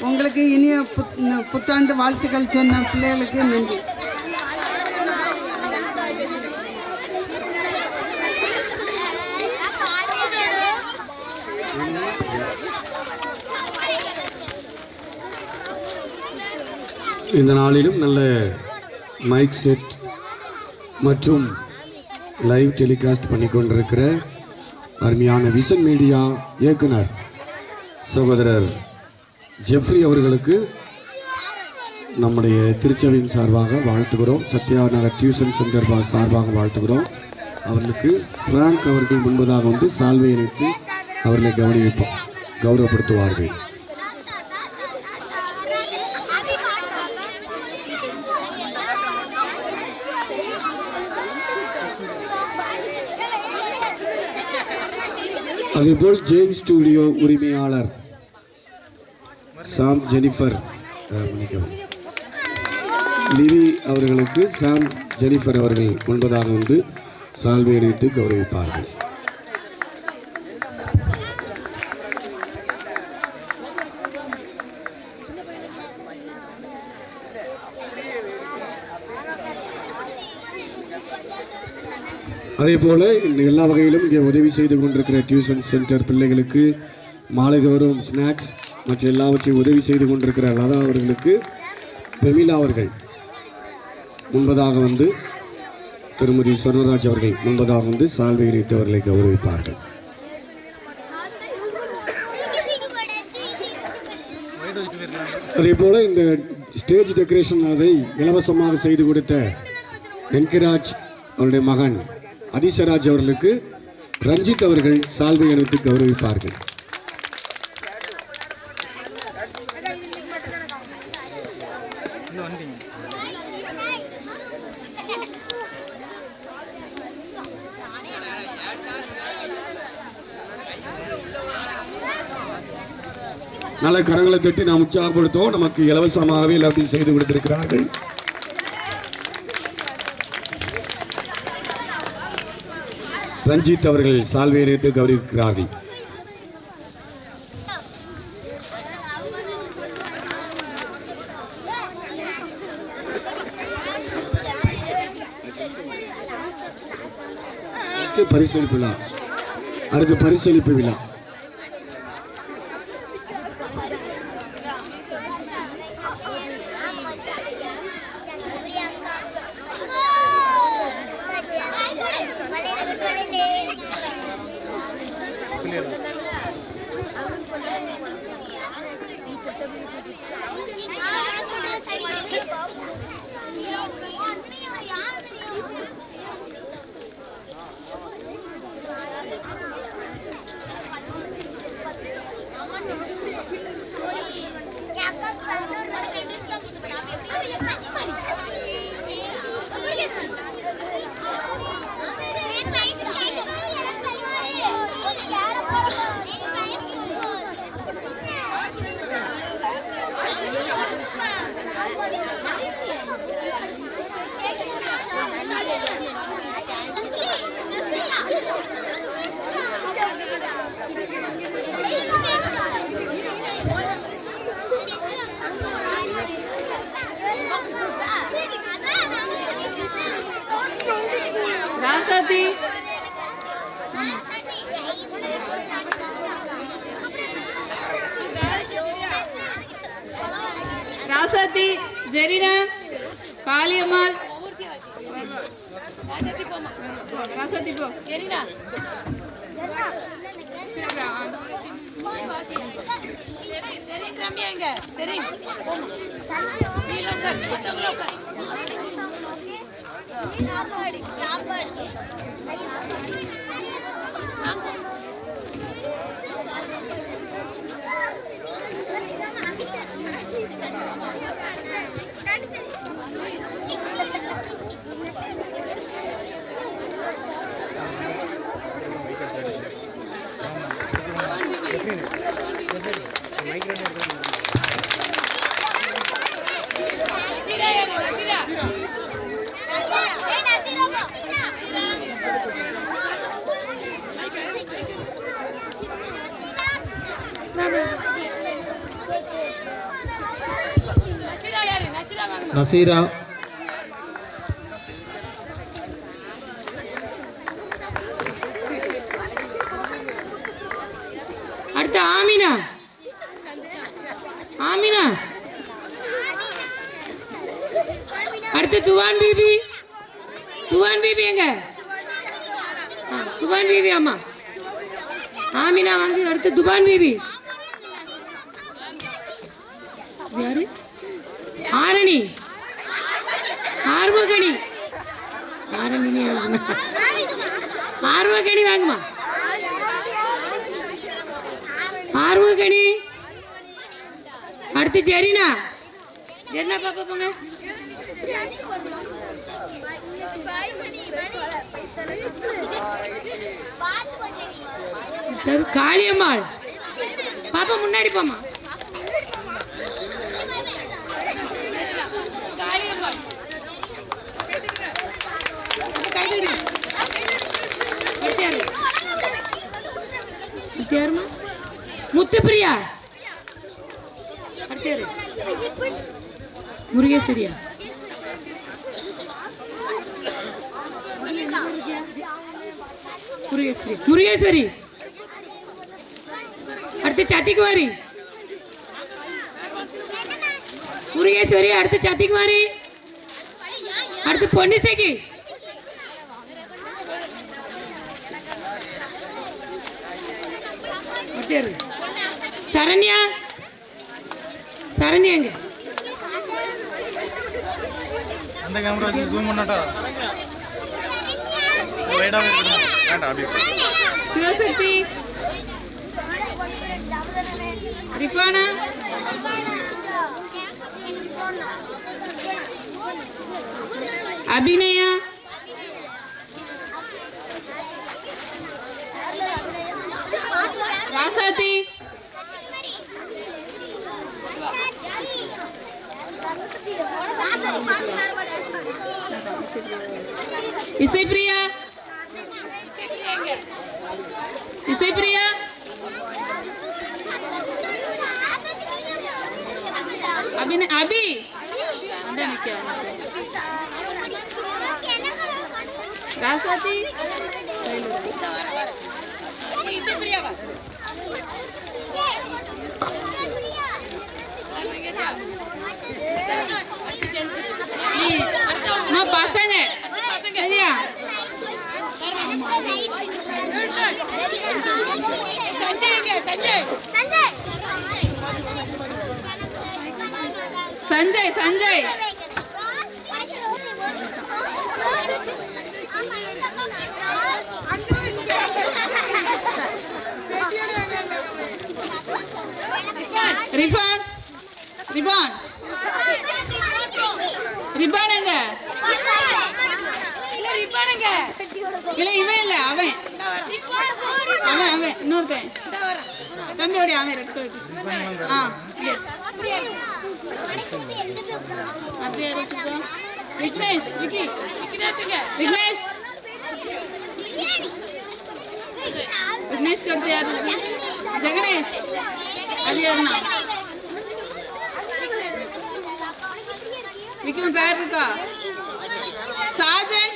உங்களுக்கு இனிய புத்தாண்டு வாழ்த்துக்கள் சொன்ன பிள்ளைகளுக்கு நன்றி. இந்த நாளிலும் நல்ல மைக் செட் மற்றும் லைவ் டெலிகாஸ்ட் பண்ணி கொண்டிருக்கிற அருமையான விஷன் மீடியா இயக்குனர் சகோதரர் ஜெஃப்ரி அவர்களுக்கு நம்முடைய திருச்சபையின் சார்பாக வாழ்த்துகிறோம். சத்யா நகர் டியூஷன் சென்டர் சார்பாக வாழ்த்துகிறோம். அவர்களுக்கு பிராங்க் அவர்கள் முன்பதாக வந்து சால்வை இணைத்து அவர்களை கௌரவப்படுத்துவார்கள். அதேபோல் ஜேம்ஸ் ஸ்டுடியோ உரிமையாளர் சாம் ஜெனிஃபர் லிவி அவர்களுக்கு சாம் ஜெனிஃபர் அவர்கள் முன்பதாக வந்து சால்வை அணிவித்து கௌரவிப்பார்கள். அதே போல் இந்த எல்லா வகையிலும் இங்கே உதவி செய்து கொண்டிருக்கிற டியூஷன் சென்டர் பிள்ளைகளுக்கு மாலைதோறும் ஸ்நாக்ஸ் மற்ற எல்லாவற்றையும் உதவி செய்து கொண்டிருக்கிற லதா அவர்களுக்கு பெமிலா அவர்கள் முன்பதாக வந்து திருமதி சொர்ணராஜ் அவர்கள் முன்பதாக வந்து சால்வை இணைத்தவர்களை கௌரவிப்பார்கள். அதே போல இந்த ஸ்டேஜ் டெக்கரேஷன் அதை இலவசமாக செய்து கொடுத்த வெங்கராஜ் அவருடைய மகன் அதிசராஜ் அவர்களுக்கு ரஞ்சித் அவர்கள் சால்வை அணிவித்து கௌரவிப்பார்கள். நல்ல கரங்களை தட்டி நாம் உற்சாகப்படுத்துவோம். நமக்கு இலவசமாகவே எல்லாத்தையும் செய்து கொடுத்திருக்கிறார்கள். ரஞ்சித் அவர்கள் சால்வை அணிவித்து கௌரவிக்கிறார்கள். பரிசளிப்பு விழா, அடுத்து பரிசளிப்பு விழா. ராசாத்தி ராசாத்தி ஜெரினா காளியம்மாள் ராசாத்தி போ ஜெரினா சரி ரம்யா எங்க சரி நசீரா அடுத்து ஆமினா ஆமினா அடுத்து துவான் பிபி எங்க துபான் பிபி அம்மா ஆமினா வந்து அடுத்து துபான் பிபி யாரு ஆரணி ஆர்வகணி ஆர்வகணி வாங்குமா ஆர்வகணி அடுத்து ஜெரினா பாப்பா போங்க காளியம்மாள் பாப்பா முன்னாடி போமா முத்துப்பிரியா முருகேஸ்வரியா முருகேஸ்வரி அடுத்து சத்திக்குமாரி முருகேஸ்வரி அடுத்து சத்திக்குமாரி அடுத்து பொன்னிசைக்கு சரண்யா சரண்யாங்க அந்த கேமரா வச்சு ஜூம் பண்ணட்டா ரைடா இருக்கணும் வேண்டாம் அப்படியே சிவசக்தி ரிஃபானா அபிநயா ராசாத்தி இசைப்பிரியா இசைப்பிரியா அபி ராசாத்தி இசைப்பிரியாவா பசங்க சரியா சஞ்சய் சஞ்சய் ரிஃபான் ரிபான் ரிபானுங்க இல்ல இவன் இல்ல அவன் அவன் அவன் இன்னொருத்தன் தம்பியோடைய அவன் ரெட்டு விக்னேஷ் விக்கி விக்னேஷ் விக்னேஷ் करते यार ஜெகனேஷ் அது யாருன்னா विकी में पैर रुका साजन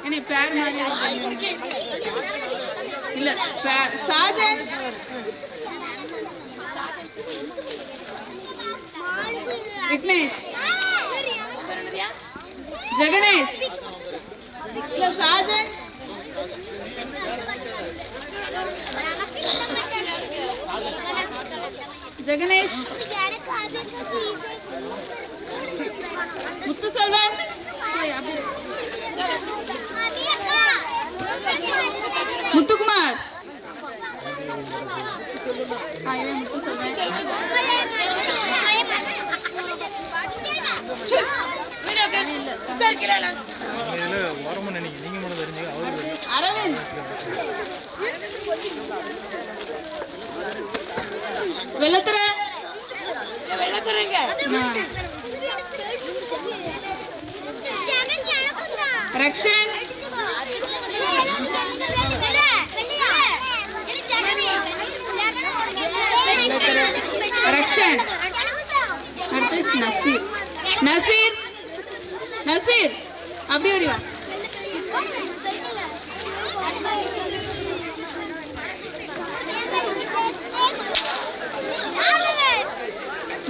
यानी पैर मारे இல்ல साजन विघ्नेश जगनेश இல்ல साजन जगनेश मुत्तुसेल्वन मुत्तुकुमार அரவிந்த் வெள்ளத்தர रक्षण रक्षण नसीर नसीर नसीर அப்படி ஓடிவா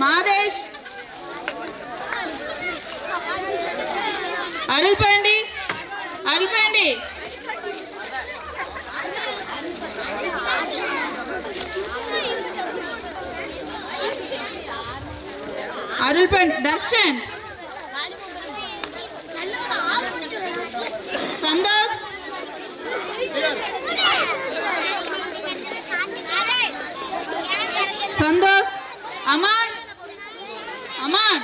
மாதேஷ் அருள் பாண்டி அருள் பாண்டி அருள் பாண்டி தர்ஷன் சந்தோஷ் சந்தோஷ் அமான் அமான்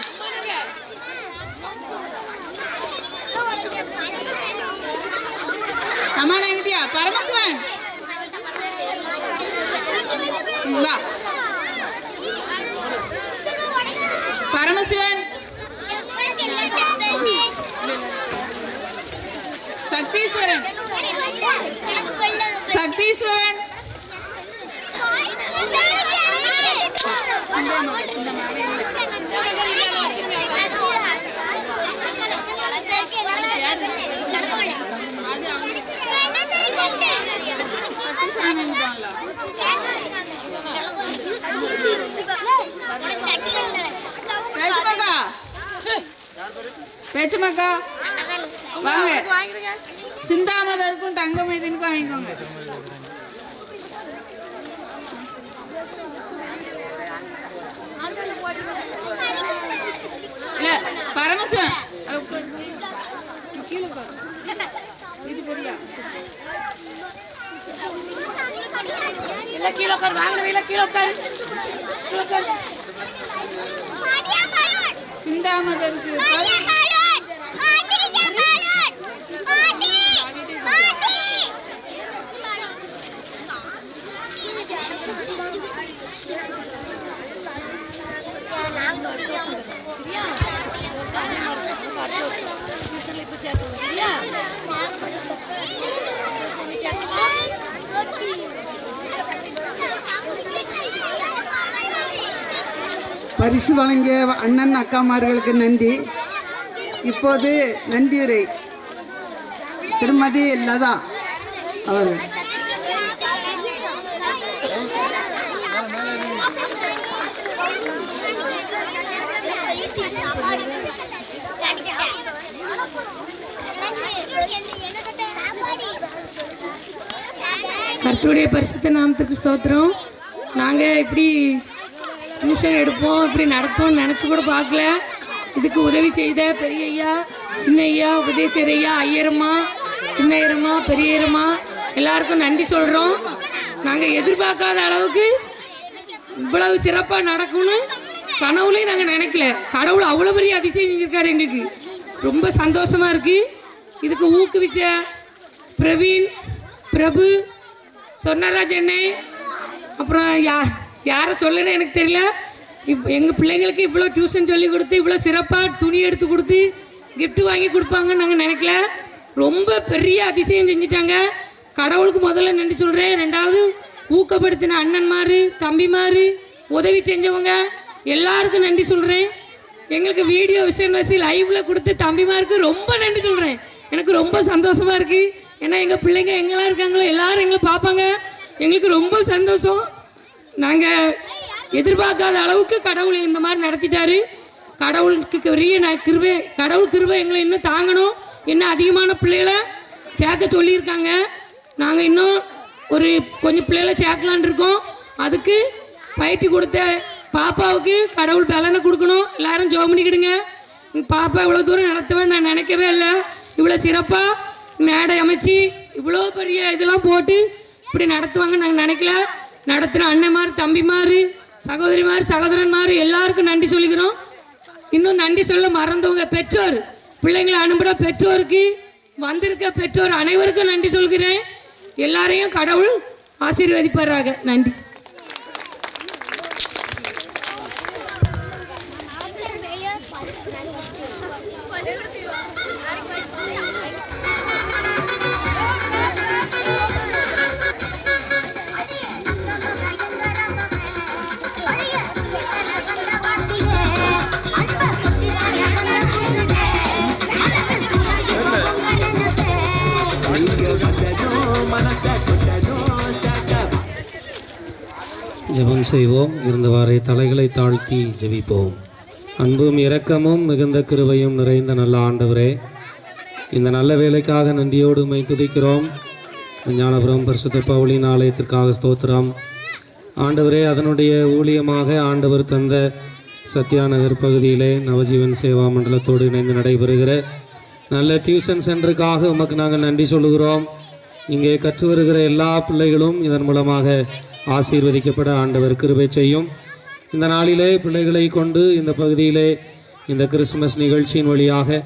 அமான் எங்கடியா பரமசிவன் வா பரமசிவன் சக்தீஸ்வரன் சக்தீஸ்வரன் பேச்சமாக்கா வாங்க. சிந்தாமதருக்கும் தங்க மைதனுக்கும் வாங்கிக்கோங்க. இல்ல பரமசிவன் கீழே உட்காரு. இது பெரியா இல்ல கீழே உட்காரு. வாங்க இல்ல கீழே உட்காரு. கீழே உட்காரு. சிந்தாமதருக்கு பரிசு வழங்கிய அண்ணன் அக்காமார்களுக்கு நன்றி. இப்போது நன்றியுரை திருமதி லதா அவர்கள். கர்த்தருடைய பரிசுத்த நாமத்துக்கு ஸ்தோத்திரம். நாங்கள் இப்படி டியூஷன் எடுப்போம், இப்படி நடப்போம்னு நினச்சி கூட பார்க்கல. இதுக்கு உதவி செய்த பெரிய ஐயா, சின்ன ஐயா, உபதேசர் ஐயா, ஐயரம்மா, சின்ன ஐயரம்மா, பெரிய ஐயரம்மா எல்லாருக்கும் நன்றி சொல்கிறோம். நாங்கள் எதிர்பார்க்காத அளவுக்கு இவ்வளவு சிறப்பாக நடக்கும்னு கனவுலையும் நாங்கள் நினைக்கல. கடவுள் அவ்வளோ பெரிய அதிசயம் செஞ்சிருக்காரு. எங்களுக்கு ரொம்ப சந்தோஷமாக இருக்குது. இதுக்கு ஊக்குவிச்ச பிரவீன், பிரபு, சொர்ணராஜ் அண்ணே, அப்புறம் யாரை சொல்லணும்னு எனக்கு தெரியல. எங்கள் பிள்ளைங்களுக்கு இவ்வளோ டியூஷன் சொல்லி கொடுத்து இவ்வளோ சிறப்பாக துணி எடுத்து கொடுத்து கிஃப்ட் வாங்கி கொடுப்பாங்கன்னு நாங்கள் நினைக்கல. ரொம்ப பெரிய அதிசயம் செஞ்சிட்டாங்க. கடவுளுக்கு முதல்ல நன்றி சொல்கிறேன். ரெண்டாவது ஊக்கப்படுத்தின அண்ணன்மாரு, தம்பிமாரு, உதவி செஞ்சவங்க எல்லாருக்கும் நன்றி சொல்கிறேன். எங்களுக்கு வீடியோ விஷயம் லைவில் கொடுத்து தம்பிமாருக்கு ரொம்ப நன்றி சொல்கிறேன். எனக்கு ரொம்ப சந்தோஷமாக இருக்குது. ஏன்னா எங்கள் பிள்ளைங்க எங்கெல்லாம் இருக்காங்களோ எல்லாரும் எங்களை பார்ப்பாங்க. எங்களுக்கு ரொம்ப சந்தோஷம். நாங்கள் எதிர்பார்க்காத அளவுக்கு கடவுள் இந்த மாதிரி நடத்திட்டாரு. கடவுளுக்கு பெரிய கிருபை, கடவுள் கிருபை எங்களை இன்னும் தாங்கணும். இன்னும் அதிகமான பிள்ளைகளை சேர்க்க சொல்லியிருக்காங்க. நாங்கள் இன்னும் ஒரு கொஞ்சம் பிள்ளைகளை சேர்க்கலான் இருக்கோம். அதுக்கு பயிற்சி கொடுத்த பாப்பாவுக்கு கடவுள் பலனை கொடுக்கணும். எல்லாரும் ஜோம் பண்ணிக்கிடுங்க. பாப்பா இவ்வளோ தூரம் நடத்துவேன் நான் நினைக்கவே இல்லை. இவ்வளோ சிறப்பாக மேடை அமைச்சு இவ்வளோ பெரிய இதெல்லாம் போட்டு இப்படி நடத்துவாங்க நாங்கள் நினைக்கல. நடத்துகிற அண்ணன்மார், தம்பிமார், சகோதரிமார், சகோதரன்மார் எல்லாருக்கும் நன்றி சொல்லிக்கிறோம். இன்னும் நன்றி சொல்ல மறந்தவங்க பெற்றோர், பிள்ளைங்களை அனுப்புகிற பெற்றோருக்கு, வந்திருக்க பெற்றோர் அனைவருக்கும் நன்றி சொல்கிறேன். எல்லாரையும் கடவுள் ஆசீர்வதிப்பாராக. நன்றி. ஜெபம் செய்வோம். இருந்தவாறே தலைகளை தாழ்த்தி ஜெபிப்போம். அன்பும் இரக்கமும் மிகுந்த கிருபையும் நிறைந்த நல்ல ஆண்டவரே, இந்த நல்ல வேலைக்காக நன்றியோடு உம்மை துதிக்கிறோம். ஞானபுரம் பரிசுத்த பவுலின் ஆலயத்திற்காக ஸ்தோத்திரம் ஆண்டவரே. அதனுடைய ஊழியமாக ஆண்டவர் தந்த சத்யாநகர் பகுதியிலே நவஜீவன் சேவா மண்டலத்தோடு இணைந்து நடைபெறுகிற நல்ல டியூஷன் சென்டருக்காக உமக்கு நாங்கள் நன்றி சொல்லுகிறோம். இங்கே கற்று வருகிற எல்லா பிள்ளைகளும் இதன் மூலமாக ஆசீர்வதிக்கப்பட ஆண்டவர் கிருபை செய்யும். இந்த நாளிலே பிள்ளைகளை கொண்டு இந்த பகுதியிலே இந்த கிறிஸ்துமஸ் நிகழ்ச்சியின் வழியாக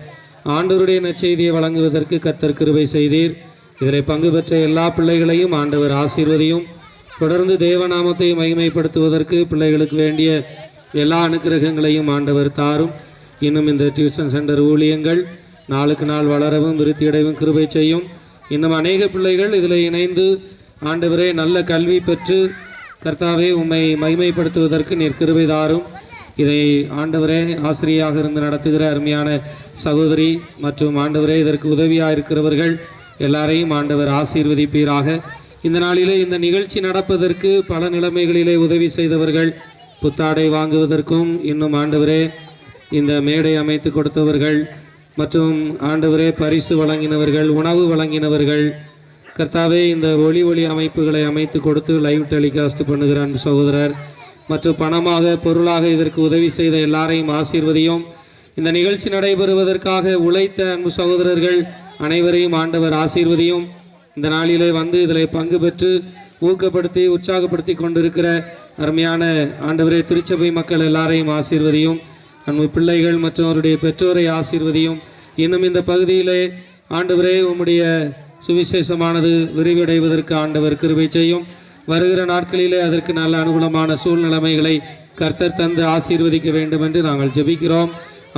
ஆண்டவருடைய நற்செய்தியை வழங்குவதற்கு கர்த்தர் கிருபை செய்தீர். இதில் பங்கு பெற்ற எல்லா பிள்ளைகளையும் ஆண்டவர் ஆசீர்வதியும். தொடர்ந்து தேவநாமத்தை மகிமைப்படுத்துவதற்கு பிள்ளைகளுக்கு வேண்டிய எல்லா அனுக்கிரகங்களையும் ஆண்டவர் தாரும். இன்னும் இந்த டியூஷன் சென்டர் ஊழியங்கள் நாளுக்கு நாள் வளரவும் விருத்தியடைவும் கிருபை செய்யும். இன்னும் அநேக பிள்ளைகள் இதில் இணைந்து ஆண்டவரே நல்ல கல்வி பெற்று கர்த்தாவே உம்மை மகிமைப்படுத்துவதற்கு நீர் கிருபை தாரும். இதை ஆண்டவரே ஆசிரியராக இருந்து நடத்துகிற அருமையான சகோதரி மற்றும் ஆண்டவரே இதற்கு உதவியாக இருக்கிறவர்கள் எல்லாரையும் ஆண்டவர் ஆசீர்வதிப்பீராக. இந்த நாளிலே இந்த நிகழ்ச்சி நடப்பதற்கு பல நிலைமைகளிலே உதவி செய்தவர்கள், புத்தாடை வாங்குவதற்கும் இன்னும் ஆண்டவரே இந்த மேடை அமைத்து கொடுத்தவர்கள், மற்றும் ஆண்டவரே பரிசு வழங்கினவர்கள், உணவு வழங்கினவர்கள், கர்த்தாவே இந்த ஒளி அமைப்புகளை அமைத்து கொடுத்து லைவ் டெலிகாஸ்ட் பண்ணுகிற அன்பு சகோதரர் மற்றும் பணமாக பொருளாக இதற்கு உதவி செய்த எல்லாரையும் ஆசீர்வதியும். இந்த நிகழ்ச்சி நடைபெறுவதற்காக உழைத்த அன்பு சகோதரர்கள் அனைவரையும் ஆண்டவர் ஆசீர்வதியும். இந்த நாளிலே வந்து இதில் பங்கு பெற்று ஊக்கப்படுத்தி உற்சாகப்படுத்தி கொண்டிருக்கிற அருமையான ஆண்டவரே திருச்சபை மக்கள் எல்லாரையும் ஆசீர்வதியும். அன்பு பிள்ளைகள் மற்றும் அவருடைய பெற்றோரை ஆசீர்வதியும். இன்னும் இந்த பகுதியிலே ஆண்டவரே உம்முடைய சுவிசேஷமானது விரிவடைவதற்கு ஆண்டவர் கிருபை செய்யும். வருகிற நாட்களிலே அதற்கு நல்ல அனுகூலமான சூழ்நிலைமைகளை கர்த்தர் தந்து ஆசீர்வதிக்க வேண்டும் என்று நாங்கள் ஜெபிக்கிறோம்.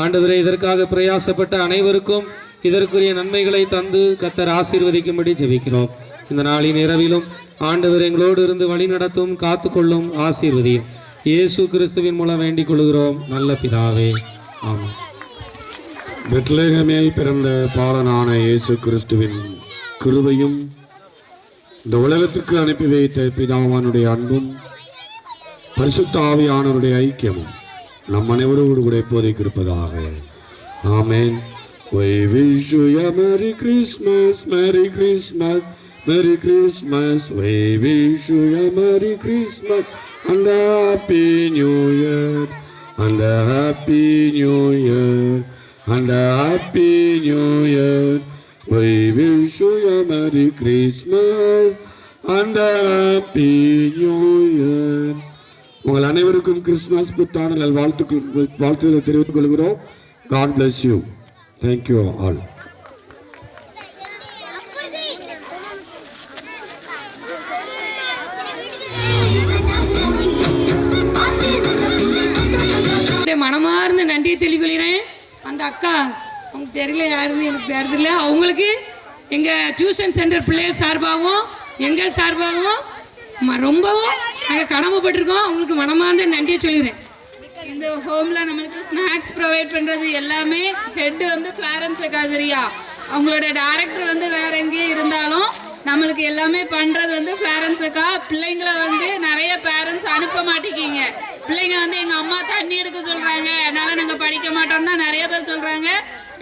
ஆண்டவரே இதற்காக பிரயாசப்பட்ட அனைவருக்கும் இதற்குரிய நன்மைகளை தந்து கர்த்தர் ஆசீர்வதிக்கும்படி ஜெபிக்கிறோம். இந்த நாளின் இரவிலும் ஆண்டவர் எங்களோடு இருந்து வழி நடத்தும், காத்துக்கொள்ளும், ஆசீர்வதியும். இயேசு கிறிஸ்துவின் மூலம் வேண்டிக் கொள்கிறோம் நல்ல பிதாவே, ஆமென். பெத்லகேமில் பிறந்த பாலனான இயேசு கிறிஸ்துவின் கிருபையும் இந்த உலகத்திற்கு அனுப்பி வைத்த பிதாவானுடைய அன்பும் பரிசுத்த ஆவியானவருடைய ஐக்கியமும் நம் அனைவரோடு கூட இப்போதைக்கு இருப்பதாக. ஆமென். We wish you a Merry Christmas, Merry Christmas, Merry Christmas. We wish you a Merry Christmas and a Happy New Year, and a Happy New Year, and a Happy New Year. We wish you a Merry Christmas and a Happy New Year. உங்கள் அனைவருக்கும் Christmas புத்தாண்டு வாழ்த்துக்களை தெரிவித்துக் கொள்கிறோம். God bless you. Thank you all. மனமார்ந்த நன்றியை தெளிவுகிறேன். அந்த அக்கா அவங்க தெரியல யாருன்னு எனக்கு பேர் தெரியல. அவங்களுக்கு எங்கள் டியூஷன் சென்டர் பிள்ளைகள் சார்பாகவும் எங்கள் சார்பாகவும் ரொம்பவும் நாங்கள் கடமைப்பட்டிருக்கோம். அவங்களுக்கு மனமார்ந்த நன்றியை சொல்லிடுறேன். இந்த ஹோமில் நம்மளுக்கு ஸ்நாக்ஸ் ப்ரொவைட் பண்ணுறது எல்லாமே ஹெட் வந்து ஃப்ளாரன்ஸ் காசரியா. அவங்களோட டைரக்டர் வந்து வேற எங்கேயும் இருந்தாலும் நம்மளுக்கு எல்லாமே பண்ணுறது வந்து ஃப்ளாரன்ஸ் அக்கா. பிள்ளைங்களை வந்து நிறைய பேரண்ட்ஸ் அனுப்ப மாட்டேங்கிங்க. பிள்ளைங்க வந்து எங்கள் அம்மா தண்ணி எடுக்க சொல்கிறாங்க, அதனால நாங்கள் படிக்க மாட்டோம்னு தான் நிறைய பேர் சொல்கிறாங்க.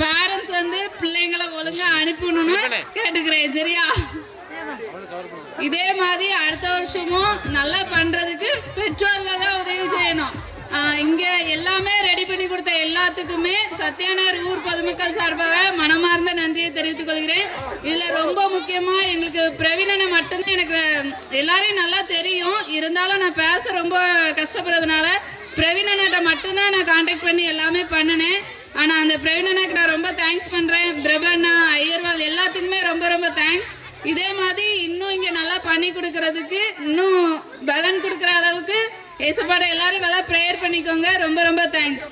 பேரண்ட்ஸ் வந்து பிள்ளைங்களை ஒழுங்காக அனுப்பணும்னு கேட்டுக்கிறேன், சரியா? இதே மாதிரி அடுத்த வருஷமும் நல்லா பண்ணுறதுக்கு பெற்றோர்கள் தான் உதவி செய்யணும். இங்கே எல்லாமே ரெடி பண்ணி கொடுத்த எல்லாத்துக்குமே சத்யாநகர் ஊர் பொதுமக்கள் சார்பாக மனமார்ந்த நன்றியை தெரிவித்துக் கொள்கிறேன். இதில் ரொம்ப முக்கியமாக எங்களுக்கு பிரவீனனை மட்டும்தான் எனக்கு எல்லாரையும் நல்லா தெரியும். இருந்தாலும் நான் பேச ரொம்ப கஷ்டப்படுறதுனால பிரவீனன்கிட்ட மட்டும்தான் நான் கான்டாக்ட் பண்ணி எல்லாமே பண்ணினேன். ஆனால் அந்த பிரவீனனுக்கு நான் ரொம்ப தேங்க்ஸ் பண்ணுறேன். பிரபண்ணா, ஐயர்வால் எல்லாத்துக்குமே ரொம்ப ரொம்ப தேங்க்ஸ். இதே மாதிரி இன்னும் இங்கே நல்லா பண்ணி கொடுக்கறதுக்கு இன்னும் பலன் கொடுக்குற அளவுக்கு ஏசப்பாட எல்லாரும் நல்லா ப்ரேயர் பண்ணிக்கோங்க. ரொம்ப ரொம்ப தேங்க்ஸ்.